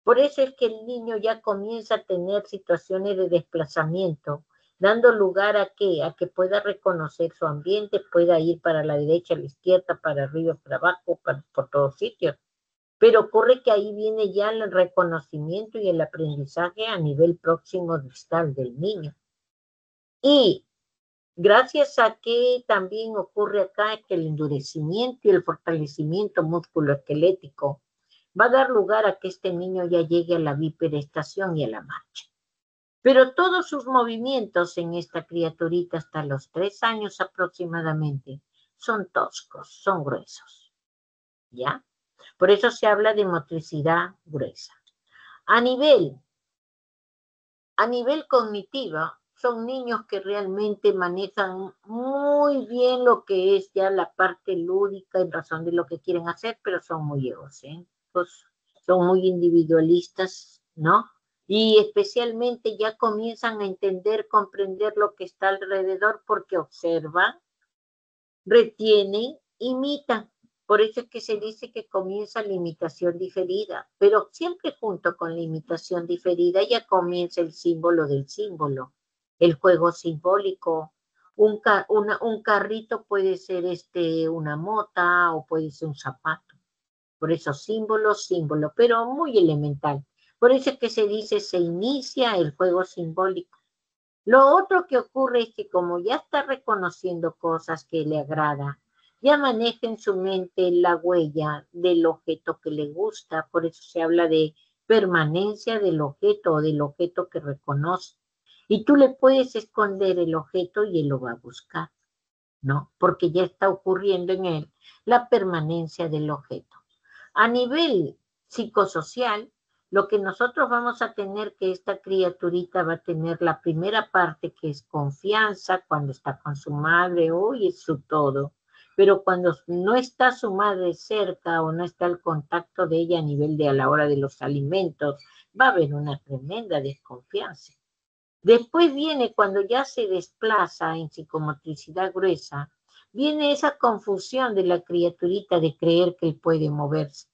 Por eso es que el niño ya comienza a tener situaciones de desplazamiento, dando lugar a que pueda reconocer su ambiente, pueda ir para la derecha, a la izquierda, para arriba, para abajo, por todos sitios. Pero ocurre que ahí viene ya el reconocimiento y el aprendizaje a nivel próximo distal del niño. Y gracias a que también ocurre acá que el endurecimiento y el fortalecimiento musculoesquelético va a dar lugar a que este niño ya llegue a la biperestación y a la marcha. Pero todos sus movimientos en esta criaturita hasta los 3 años aproximadamente son toscos, son gruesos. ¿Ya? Por eso se habla de motricidad gruesa. A nivel cognitivo, son niños que realmente manejan muy bien lo que es ya la parte lúdica en razón de lo que quieren hacer, pero son muy egocéntricos, son muy individualistas, ¿no? Y especialmente ya comienzan a entender, comprender lo que está alrededor porque observan, retienen, imitan. Por eso es que se dice que comienza la imitación diferida, pero siempre junto con la imitación diferida ya comienza el símbolo del símbolo, el juego simbólico. Un carrito puede ser una mota o puede ser un zapato. Por eso símbolo, pero muy elemental. Por eso es que se dice se inicia el juego simbólico. Lo otro que ocurre es que como ya está reconociendo cosas que le agrada, ya maneja en su mente la huella del objeto que le gusta, por eso se habla de permanencia del objeto o del objeto que reconoce. Y tú le puedes esconder el objeto y él lo va a buscar, ¿no? Porque ya está ocurriendo en él la permanencia del objeto. A nivel psicosocial, lo que nosotros vamos a tener que esta criaturita va a tener la primera parte que es confianza cuando está con su madre, hoy es su todo. Pero cuando no está su madre cerca o no está el contacto de ella a nivel de a la hora de los alimentos, va a haber una tremenda desconfianza. Después viene cuando ya se desplaza en psicomotricidad gruesa, viene esa confusión de la criaturita de creer que él puede moverse,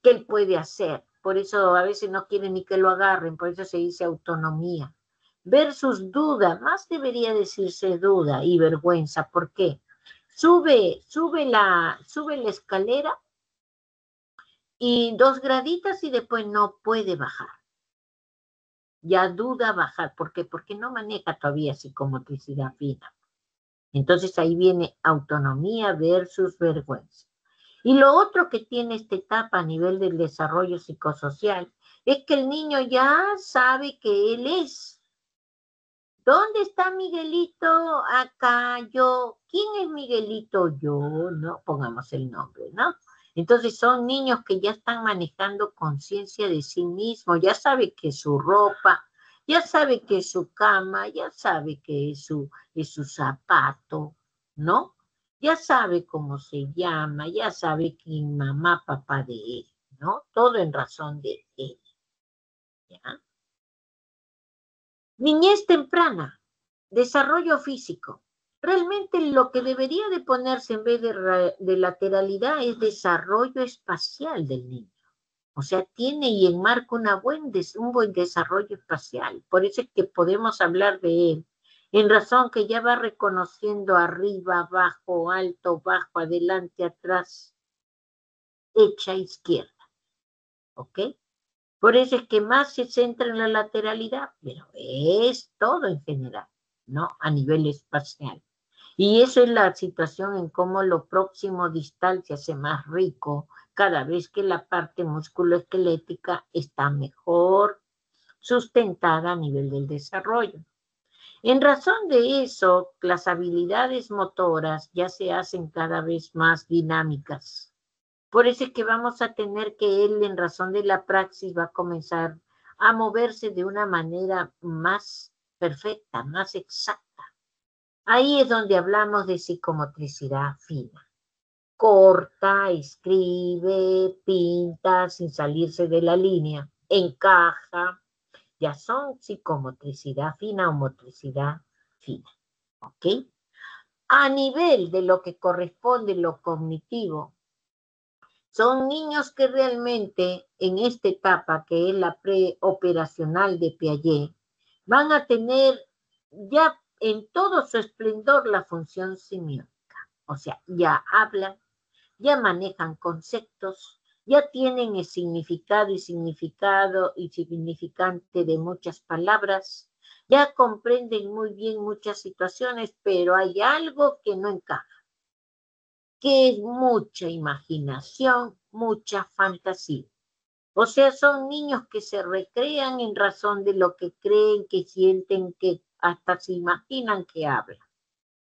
que él puede hacer. Por eso a veces no quieren ni que lo agarren, por eso se dice autonomía. Versus duda, más debería decirse duda y vergüenza. ¿Por qué? Sube la escalera y 2 graditas y después no puede bajar. Ya duda bajar. ¿Por qué? Porque no maneja todavía psicomotricidad fina. Entonces ahí viene autonomía versus vergüenza. Y lo otro que tiene esta etapa a nivel del desarrollo psicosocial es que el niño ya sabe que él es. ¿Dónde está Miguelito? Acá, yo. ¿Quién es Miguelito? Yo, ¿no? Pongamos el nombre, ¿no? Entonces son niños que ya están manejando conciencia de sí mismos, ya sabe que es su ropa, ya sabe que es su cama, ya sabe que es su zapato, ¿no? Ya sabe cómo se llama, ya sabe quién mamá, papá de él, ¿no? Todo en razón de él, ¿ya? Niñez temprana, desarrollo físico. Realmente lo que debería de ponerse en vez de lateralidad es desarrollo espacial del niño. O sea, tiene y enmarca un buen desarrollo espacial. Por eso es que podemos hablar de él. En razón que ya va reconociendo arriba, abajo, alto, bajo, adelante, atrás, derecha, izquierda. ¿Ok? Por eso es que más se centra en la lateralidad, pero es todo en general, ¿no? A nivel espacial. Y eso es la situación en cómo lo próximo distal se hace más rico cada vez que la parte musculoesquelética está mejor sustentada a nivel del desarrollo. En razón de eso, las habilidades motoras ya se hacen cada vez más dinámicas. Por eso es que vamos a tener que él, en razón de la praxis, va a comenzar a moverse de una manera más perfecta, más exacta. Ahí es donde hablamos de psicomotricidad fina. Corta, escribe, pinta sin salirse de la línea, encaja. Ya son psicomotricidad fina o motricidad fina. ¿Ok? A nivel de lo que corresponde lo cognitivo, son niños que realmente en esta etapa, que es la preoperacional de Piaget, van a tener ya en todo su esplendor la función semiótica. O sea, ya hablan, ya manejan conceptos, ya tienen el significado y significante de muchas palabras, ya comprenden muy bien muchas situaciones, pero hay algo que no encaja, que es mucha imaginación, mucha fantasía. O sea, son niños que se recrean en razón de lo que creen, que sienten, que hasta se imaginan que hablan.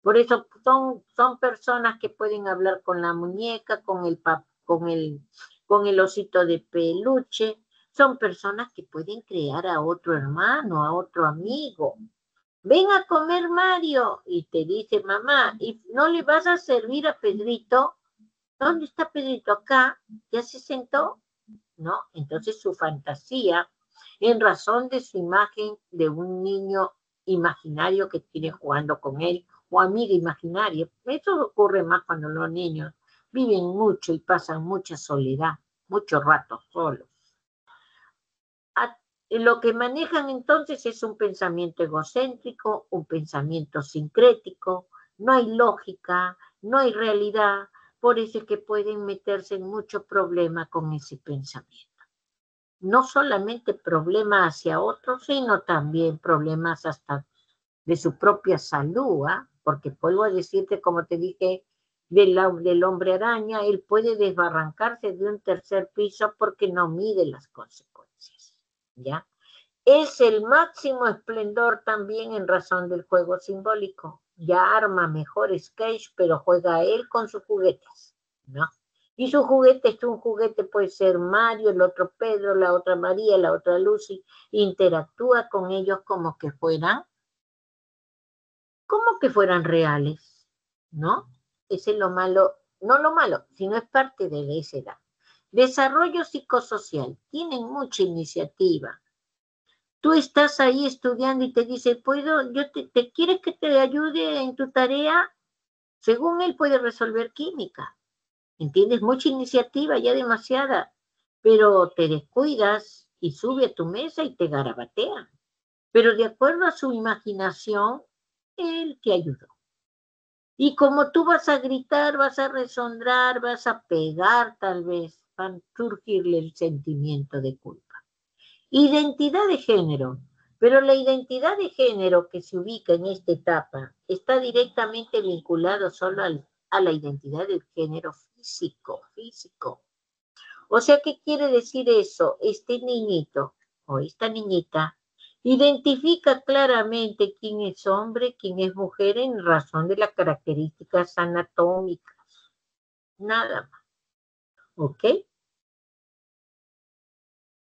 Por eso son personas que pueden hablar con la muñeca, con el osito de peluche. Son personas que pueden crear a otro hermano, a otro amigo. Ven a comer Mario, y te dice mamá, ¿y no le vas a servir a Pedrito? ¿Dónde está Pedrito? Acá, ¿ya se sentó? ¿No? Entonces su fantasía, en razón de su imagen de un niño imaginario que tiene jugando con él, o amiga imaginaria, eso ocurre más cuando los niños viven mucho y pasan mucha soledad, mucho rato solos. Lo que manejan entonces es un pensamiento egocéntrico, un pensamiento sincrético, no hay lógica, no hay realidad, por eso es que pueden meterse en mucho problema con ese pensamiento. No solamente problemas hacia otros, sino también problemas hasta de su propia salud, ¿eh? Porque vuelvo a decirte, como te dije, del hombre araña, él puede desbarrancarse de un tercer piso porque no mide las consecuencias, ¿ya? Es el máximo esplendor también en razón del juego simbólico. Ya arma mejores Cage, pero juega él con sus juguetes, ¿no? Y su juguete es un juguete, puede ser Mario, el otro Pedro, la otra María, la otra Lucy. Interactúa con ellos como que fueran reales, ¿no? Ese es lo malo, no lo malo, sino es parte de esa edad. Desarrollo psicosocial, tienen mucha iniciativa. Tú estás ahí estudiando y te dice, ¿te quieres que te ayude en tu tarea? Según él puede resolver química, ¿entiendes? Mucha iniciativa, ya demasiada, pero te descuidas y sube a tu mesa y te garabatea. Pero de acuerdo a su imaginación, él te ayudó. Y como tú vas a gritar, vas a resondrar, vas a pegar tal vez, va a surgirle el sentimiento de culpa. Identidad de género. Pero la identidad de género que se ubica en esta etapa está directamente vinculado solo a la identidad del género físico. O sea, ¿qué quiere decir eso? Este niñito o esta niñita identifica claramente quién es hombre, quién es mujer en razón de las características anatómicas. Nada más. ¿Ok?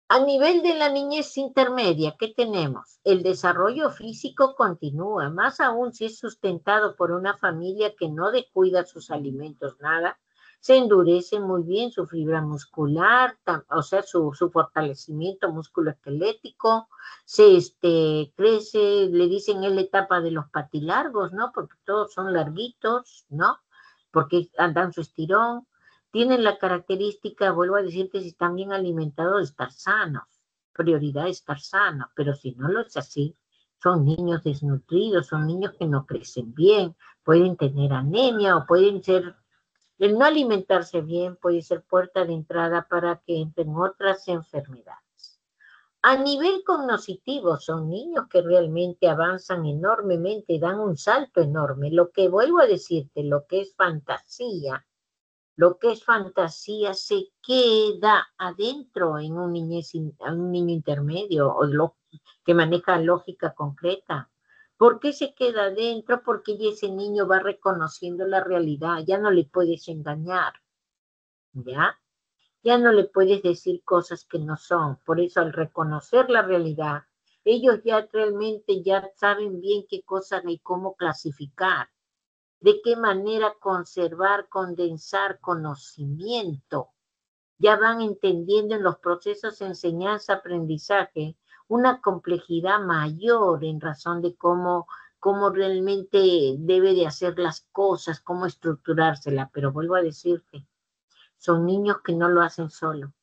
A nivel de la niñez intermedia, ¿qué tenemos? El desarrollo físico continúa, más aún si es sustentado por una familia que no descuida sus alimentos, nada. Se endurece muy bien su fibra muscular, o sea, su fortalecimiento musculoesquelético, crece, le dicen es la etapa de los patilargos, ¿no? Porque todos son larguitos, ¿no? Porque andan su estirón, tienen la característica, vuelvo a decirte, si están bien alimentados, de estar sanos. Prioridad es estar sanos, pero si no lo es así, son niños desnutridos, son niños que no crecen bien, pueden tener anemia o pueden ser, el no alimentarse bien puede ser puerta de entrada para que entren otras enfermedades. A nivel cognitivo, son niños que realmente avanzan enormemente, dan un salto enorme. Lo que vuelvo a decirte, lo que es fantasía, se queda adentro en un niño intermedio o que maneja lógica concreta. ¿Por qué se queda adentro? Porque ya ese niño va reconociendo la realidad, ya no le puedes engañar, ¿ya? Ya no le puedes decir cosas que no son. Por eso al reconocer la realidad, ellos ya realmente ya saben bien qué cosas y cómo clasificar, de qué manera conservar, condensar conocimiento. Ya van entendiendo en los procesos de enseñanza-aprendizaje una complejidad mayor en razón de cómo realmente debe de hacer las cosas, cómo estructurársela. Pero vuelvo a decirte, son niños que no lo hacen solo.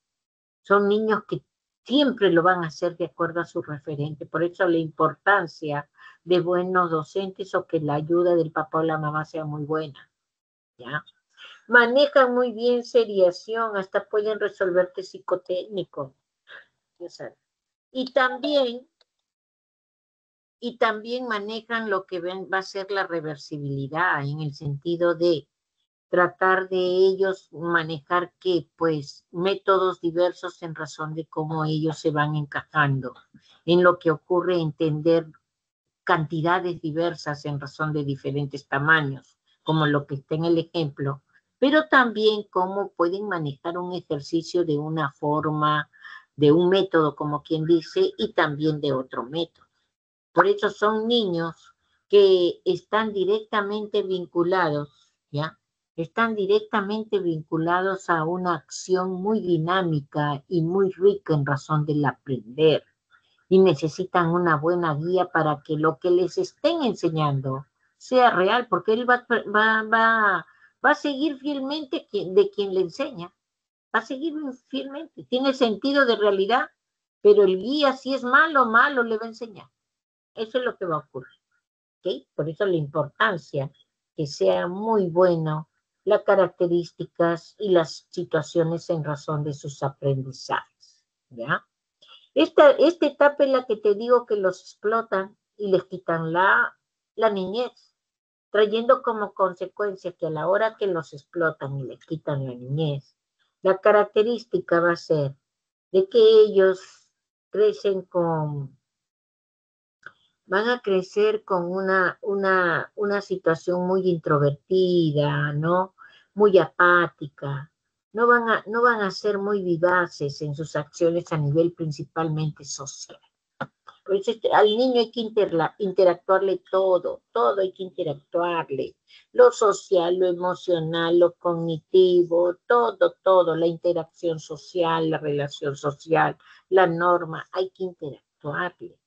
Son niños que siempre lo van a hacer de acuerdo a su referente. Por eso la importancia de buenos docentes o que la ayuda del papá o la mamá sea muy buena, ¿ya? Manejan muy bien seriación, hasta pueden resolverte psicotécnico. Y también, y también manejan lo que va a ser la reversibilidad, en el sentido de tratar de ellos manejar que, pues, métodos diversos en razón de cómo ellos se van encajando en lo que ocurre, entender cantidades diversas en razón de diferentes tamaños, como lo que está en el ejemplo, pero también cómo pueden manejar un ejercicio de una forma, de un método, como quien dice, y también de otro método. Por eso son niños que están directamente vinculados, ¿ya? Están directamente vinculados a una acción muy dinámica y muy rica en razón del aprender. Y necesitan una buena guía para que lo que les estén enseñando sea real, porque él va a seguir fielmente de quien le enseña, va a seguir fielmente, tiene sentido de realidad, pero el guía, si es malo, malo le va a enseñar. Eso es lo que va a ocurrir, ¿ok? Por eso la importancia que sea muy bueno las características y las situaciones en razón de sus aprendizajes, ¿ya? Esta etapa es la que te digo que los explotan y les quitan la niñez, trayendo como consecuencia que a la hora que los explotan y les quitan la niñez, la característica va a ser de que ellos crecen van a crecer con una situación muy introvertida, ¿no? Muy apática. No van a ser muy vivaces en sus acciones a nivel principalmente social. Por eso al niño hay que interactuarle todo hay que interactuarle. Lo social, lo emocional, lo cognitivo, todo, la interacción social, la relación social, la norma, hay que interactuarle.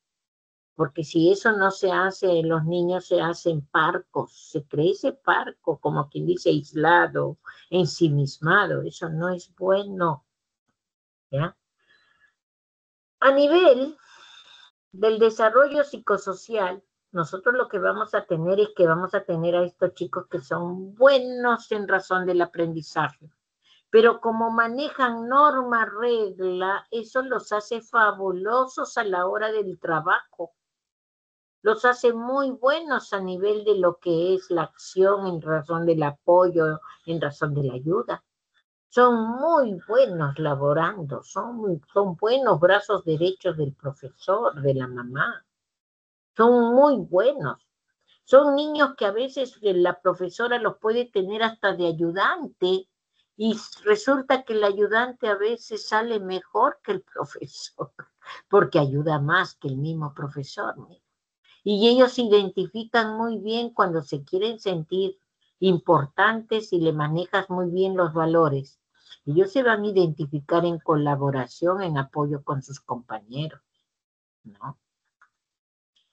Porque si eso no se hace, los niños se hacen parcos, se crece parco, como quien dice, aislado, ensimismado, eso no es bueno, ¿ya? A nivel del desarrollo psicosocial, nosotros lo que vamos a tener es que vamos a tener a estos chicos que son buenos en razón del aprendizaje, pero como manejan norma, regla, eso los hace fabulosos a la hora del trabajo. los hace muy buenos a nivel de lo que es la acción en razón del apoyo, en razón de la ayuda. Son muy buenos laborando, son buenos brazos derechos del profesor, de la mamá. Son muy buenos. Son niños que a veces la profesora los puede tener hasta de ayudante y resulta que el ayudante a veces sale mejor que el profesor, porque ayuda más que el mismo profesor. Mira. Y ellos identifican muy bien cuando se quieren sentir importantes y le manejas muy bien los valores. Ellos se van a identificar en colaboración, en apoyo con sus compañeros, ¿no?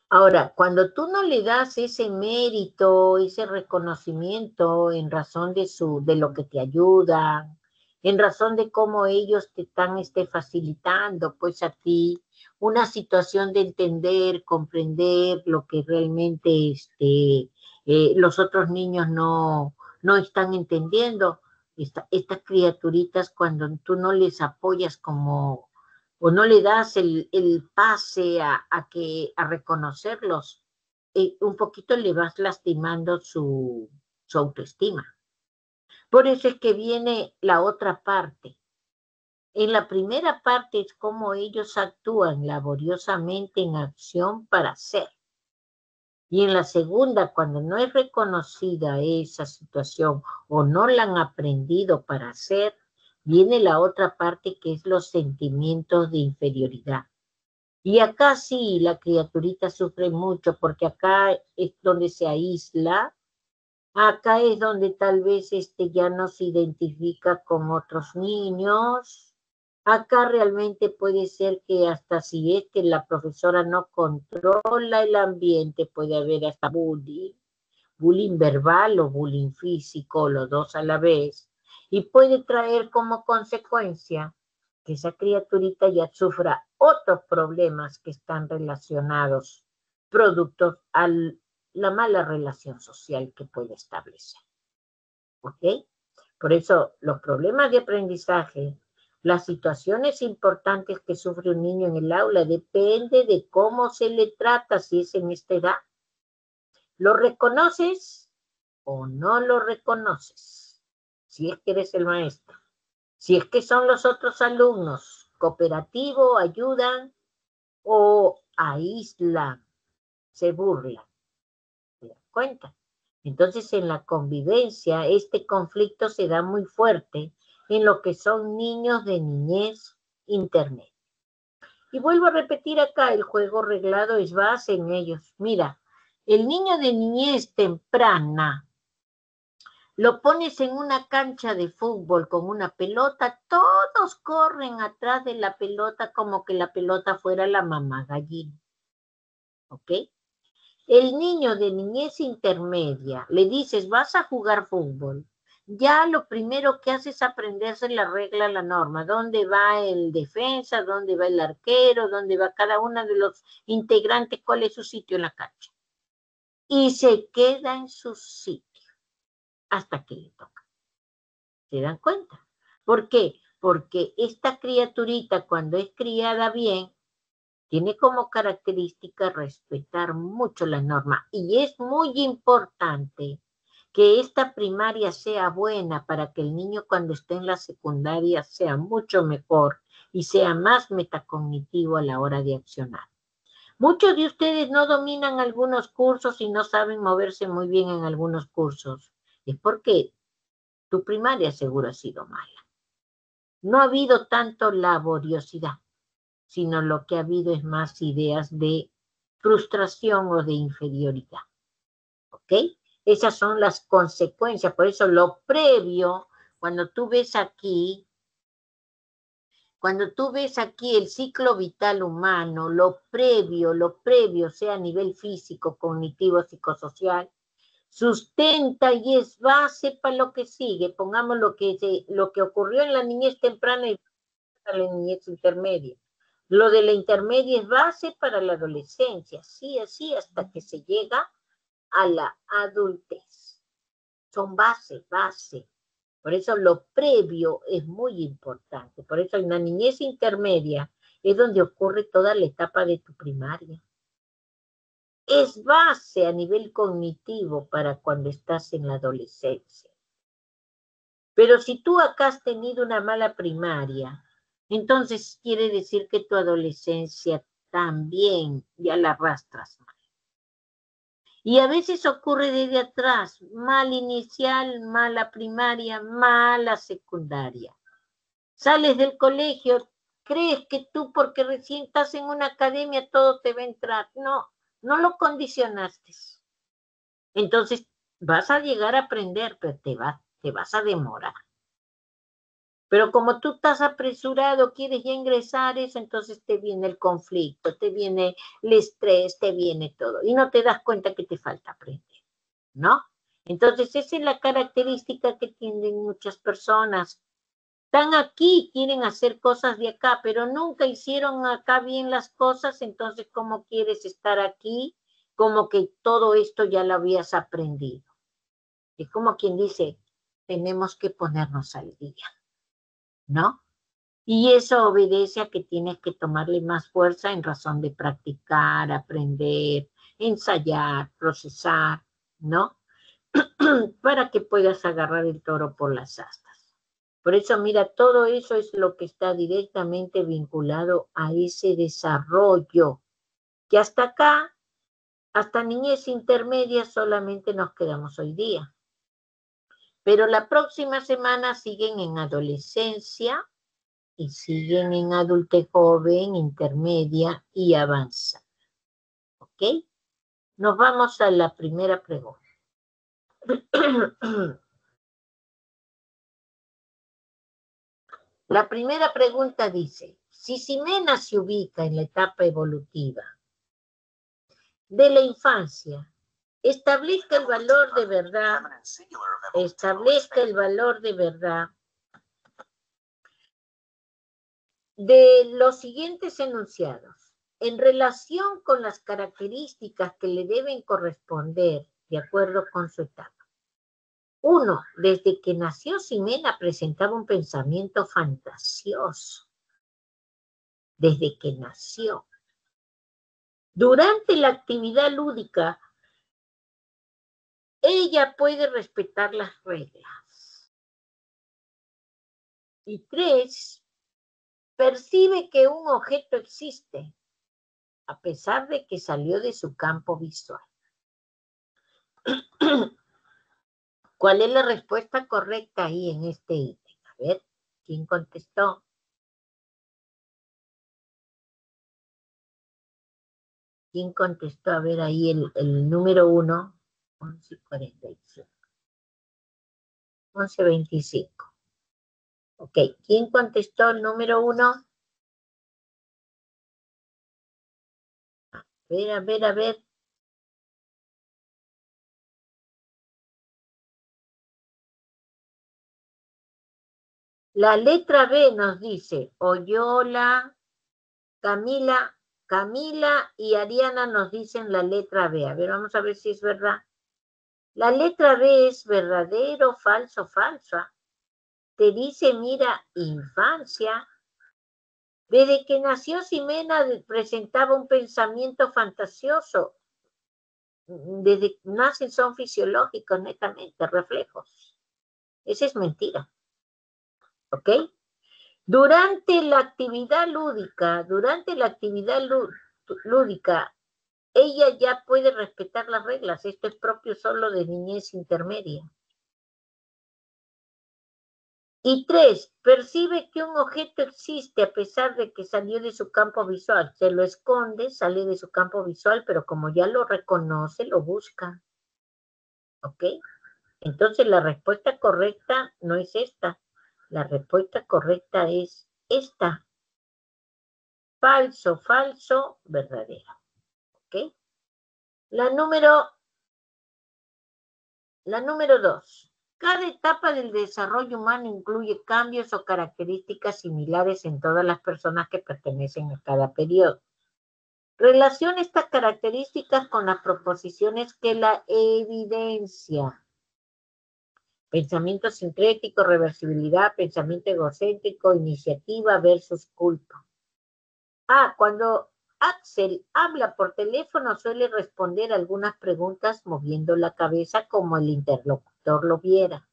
Ahora, cuando tú no le das ese mérito, ese reconocimiento en razón de lo que te ayuda, en razón de cómo ellos te están facilitando, pues a ti, una situación de entender, comprender lo que realmente los otros niños no están entendiendo. Estas criaturitas, cuando tú no les apoyas como o no le das el pase a reconocerlos, un poquito le vas lastimando su autoestima. Por eso es que viene la otra parte. En la primera parte es cómo ellos actúan laboriosamente en acción para hacer. Y en la segunda, cuando no es reconocida esa situación o no la han aprendido para hacer, viene la otra parte que es los sentimientos de inferioridad. Y acá sí, la criaturita sufre mucho porque acá es donde se aísla, acá es donde tal vez ya no se identifica con otros niños, acá realmente puede ser que hasta si es que la profesora no controla el ambiente, puede haber hasta bullying verbal o bullying físico, los dos a la vez, y puede traer como consecuencia que esa criaturita ya sufra otros problemas que están relacionados, productos a la mala relación social que puede establecer. ¿Ok? Por eso los problemas de aprendizaje, las situaciones importantes que sufre un niño en el aula, depende de cómo se le trata, si es en esta edad. ¿Lo reconoces o no lo reconoces? Si es que eres el maestro. Si es que son los otros alumnos, cooperativo, ayudan o aíslan, se burlan. ¿Te das cuenta? Entonces, en la convivencia, este conflicto se da muy fuerte en lo que son niños de niñez intermedia. Y vuelvo a repetir acá, el juego reglado es base en ellos. Mira, el niño de niñez temprana, lo pones en una cancha de fútbol con una pelota, todos corren atrás de la pelota como que la pelota fuera la mamá gallina. ¿Ok? El niño de niñez intermedia, le dices, vas a jugar fútbol. Ya lo primero que hace es aprenderse la regla, la norma. ¿Dónde va el defensa? ¿Dónde va el arquero? ¿Dónde va cada uno de los integrantes? ¿Cuál es su sitio en la cancha? Y se queda en su sitio hasta que le toca. ¿Se dan cuenta? ¿Por qué? Porque esta criaturita, cuando es criada bien, tiene como característica respetar mucho la norma. Y es muy importante que esta primaria sea buena para que el niño cuando esté en la secundaria sea mucho mejor y sea más metacognitivo a la hora de accionar. Muchos de ustedes no dominan algunos cursos y no saben moverse muy bien en algunos cursos. Es porque tu primaria seguro ha sido mala. No ha habido tanto laboriosidad, sino lo que ha habido es más ideas de frustración o de inferioridad. ¿Ok? Esas son las consecuencias. Por eso lo previo, cuando tú ves aquí el ciclo vital humano, lo previo, sea a nivel físico, cognitivo, psicosocial, sustenta y es base para lo que sigue. Pongamos lo que ocurrió en la niñez temprana y la niñez intermedia. Lo de la intermedia es base para la adolescencia, así hasta que se llega a la adultez. Son base. Por eso lo previo es muy importante. Por eso en la niñez intermedia es donde ocurre toda la etapa de tu primaria. es base a nivel cognitivo para cuando estás en la adolescencia. Pero si tú acá has tenido una mala primaria, entonces quiere decir que tu adolescencia también ya la arrastras mal. Y a veces ocurre desde atrás, mal inicial, mala primaria, mala secundaria. Sales del colegio, crees que tú porque recién estás en una academia todo te va a entrar. No, no lo condicionaste. Entonces vas a llegar a aprender, pero te vas a demorar. Pero como tú estás apresurado, quieres ya ingresar eso, entonces te viene el conflicto, te viene el estrés, te viene todo. Y no te das cuenta que te falta aprender, ¿no? Entonces esa es la característica que tienen muchas personas. Están aquí, quieren hacer cosas de acá, pero nunca hicieron acá bien las cosas, entonces ¿cómo quieres estar aquí? Como que todo esto ya lo habías aprendido. Es como quien dice, tenemos que ponernos al día, ¿no? Y eso obedece a que tienes que tomarle más fuerza en razón de practicar, aprender, ensayar, procesar, ¿no? Para que puedas agarrar el toro por las astas. Por eso, mira, todo eso es lo que está directamente vinculado a ese desarrollo, que hasta acá, hasta niñez intermedia solamente nos quedamos hoy día. Pero la próxima semana siguen en adolescencia, y siguen en adultez joven, intermedia y avanzada. ¿Ok? Nos vamos a la primera pregunta. La primera pregunta dice, si Ximena se ubica en la etapa evolutiva de la infancia, establezca el valor de verdad de los siguientes enunciados, en relación con las características que le deben corresponder de acuerdo con su etapa. 1. Desde que nació Ximena presentaba un pensamiento fantasioso. Desde que nació. Durante la actividad lúdica, ella puede respetar las reglas. Y 3. Percibe que un objeto existe, a pesar de que salió de su campo visual. ¿Cuál es la respuesta correcta ahí en este ítem? A ver, ¿quién contestó? ¿Quién contestó? A ver, ahí el número 1, 11:45. 11:25. Ok, ¿quién contestó el número 1? A ver. La letra B nos dice, Oyola, Camila y Ariana nos dicen la letra B. A ver, vamos a ver si es verdad. La letra B es verdadero, falso, falsa. Te dice, mira, infancia. Desde que nació Ximena presentaba un pensamiento fantasioso. Desde que nacen son fisiológicos, netamente, reflejos. Esa es mentira. ¿Ok? Durante la actividad lúdica, ella ya puede respetar las reglas. Esto es propio solo de niñez intermedia. Y 3, percibe que un objeto existe a pesar de que salió de su campo visual. Se lo esconde, sale de su campo visual, pero como ya lo reconoce, lo busca. ¿Ok? Entonces la respuesta correcta no es esta. La respuesta correcta es esta. Falso, falso, verdadero. ¿Ok? La número 2. Cada etapa del desarrollo humano incluye cambios o características similares en todas las personas que pertenecen a cada periodo. Relaciona estas características con las proposiciones que la evidencian. Pensamiento sincrético, reversibilidad, pensamiento egocéntrico, iniciativa versus culpa. Cuando Axel habla por teléfono, suele responder algunas preguntas moviendo la cabeza como el interlocutor lo viera.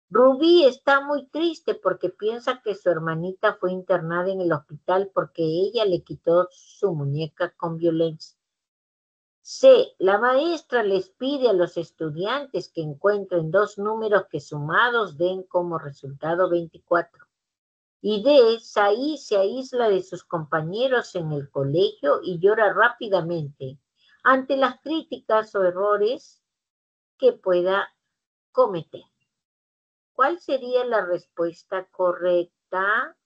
Rubí está muy triste porque piensa que su hermanita fue internada en el hospital porque ella le quitó su muñeca con violencia. C. La maestra les pide a los estudiantes que encuentren dos números que sumados den como resultado 24. Y D. Saí se aísla de sus compañeros en el colegio y llora rápidamente ante las críticas o errores que pueda cometer. ¿Cuál sería la respuesta correcta?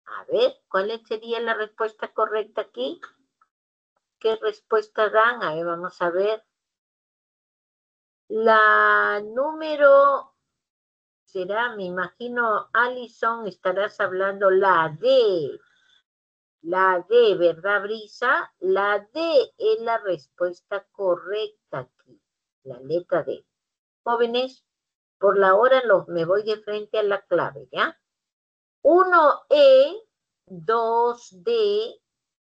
A ver, ¿cuál sería la respuesta correcta aquí? ¿Qué respuesta dan? A ver, vamos a ver. La número será, me imagino, Alison, estarás hablando la D. La D, ¿verdad, Brisa? La D es la respuesta correcta aquí. La letra D. Jóvenes, por la hora me voy de frente a la clave, ¿ya? 1E, 2D,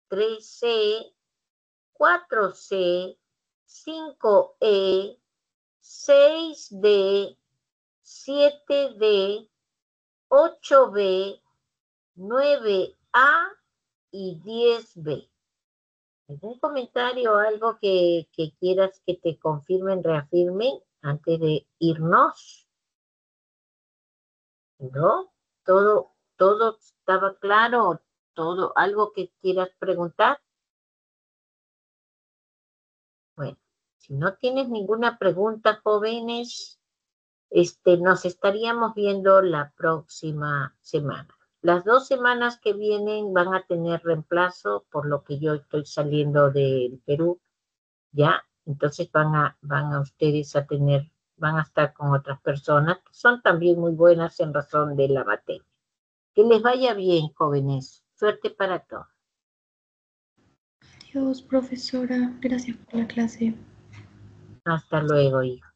3C, 4C, 5E, 6D, 7D, 8B, 9A y 10B. ¿Algún comentario o algo que quieras que te confirmen, reafirmen antes de irnos? ¿No? ¿Todo estaba claro? ¿Todo? ¿Algo que quieras preguntar? Bueno, si no tienes ninguna pregunta, jóvenes, nos estaríamos viendo la próxima semana. Las 2 semanas que vienen van a tener reemplazo, por lo que yo estoy saliendo del Perú, ¿ya? Entonces van a ustedes van a estar con otras personas que son también muy buenas en razón de la materia. Que les vaya bien, jóvenes. Suerte para todos. Adiós, profesora. Gracias por la clase. Hasta luego, hijo.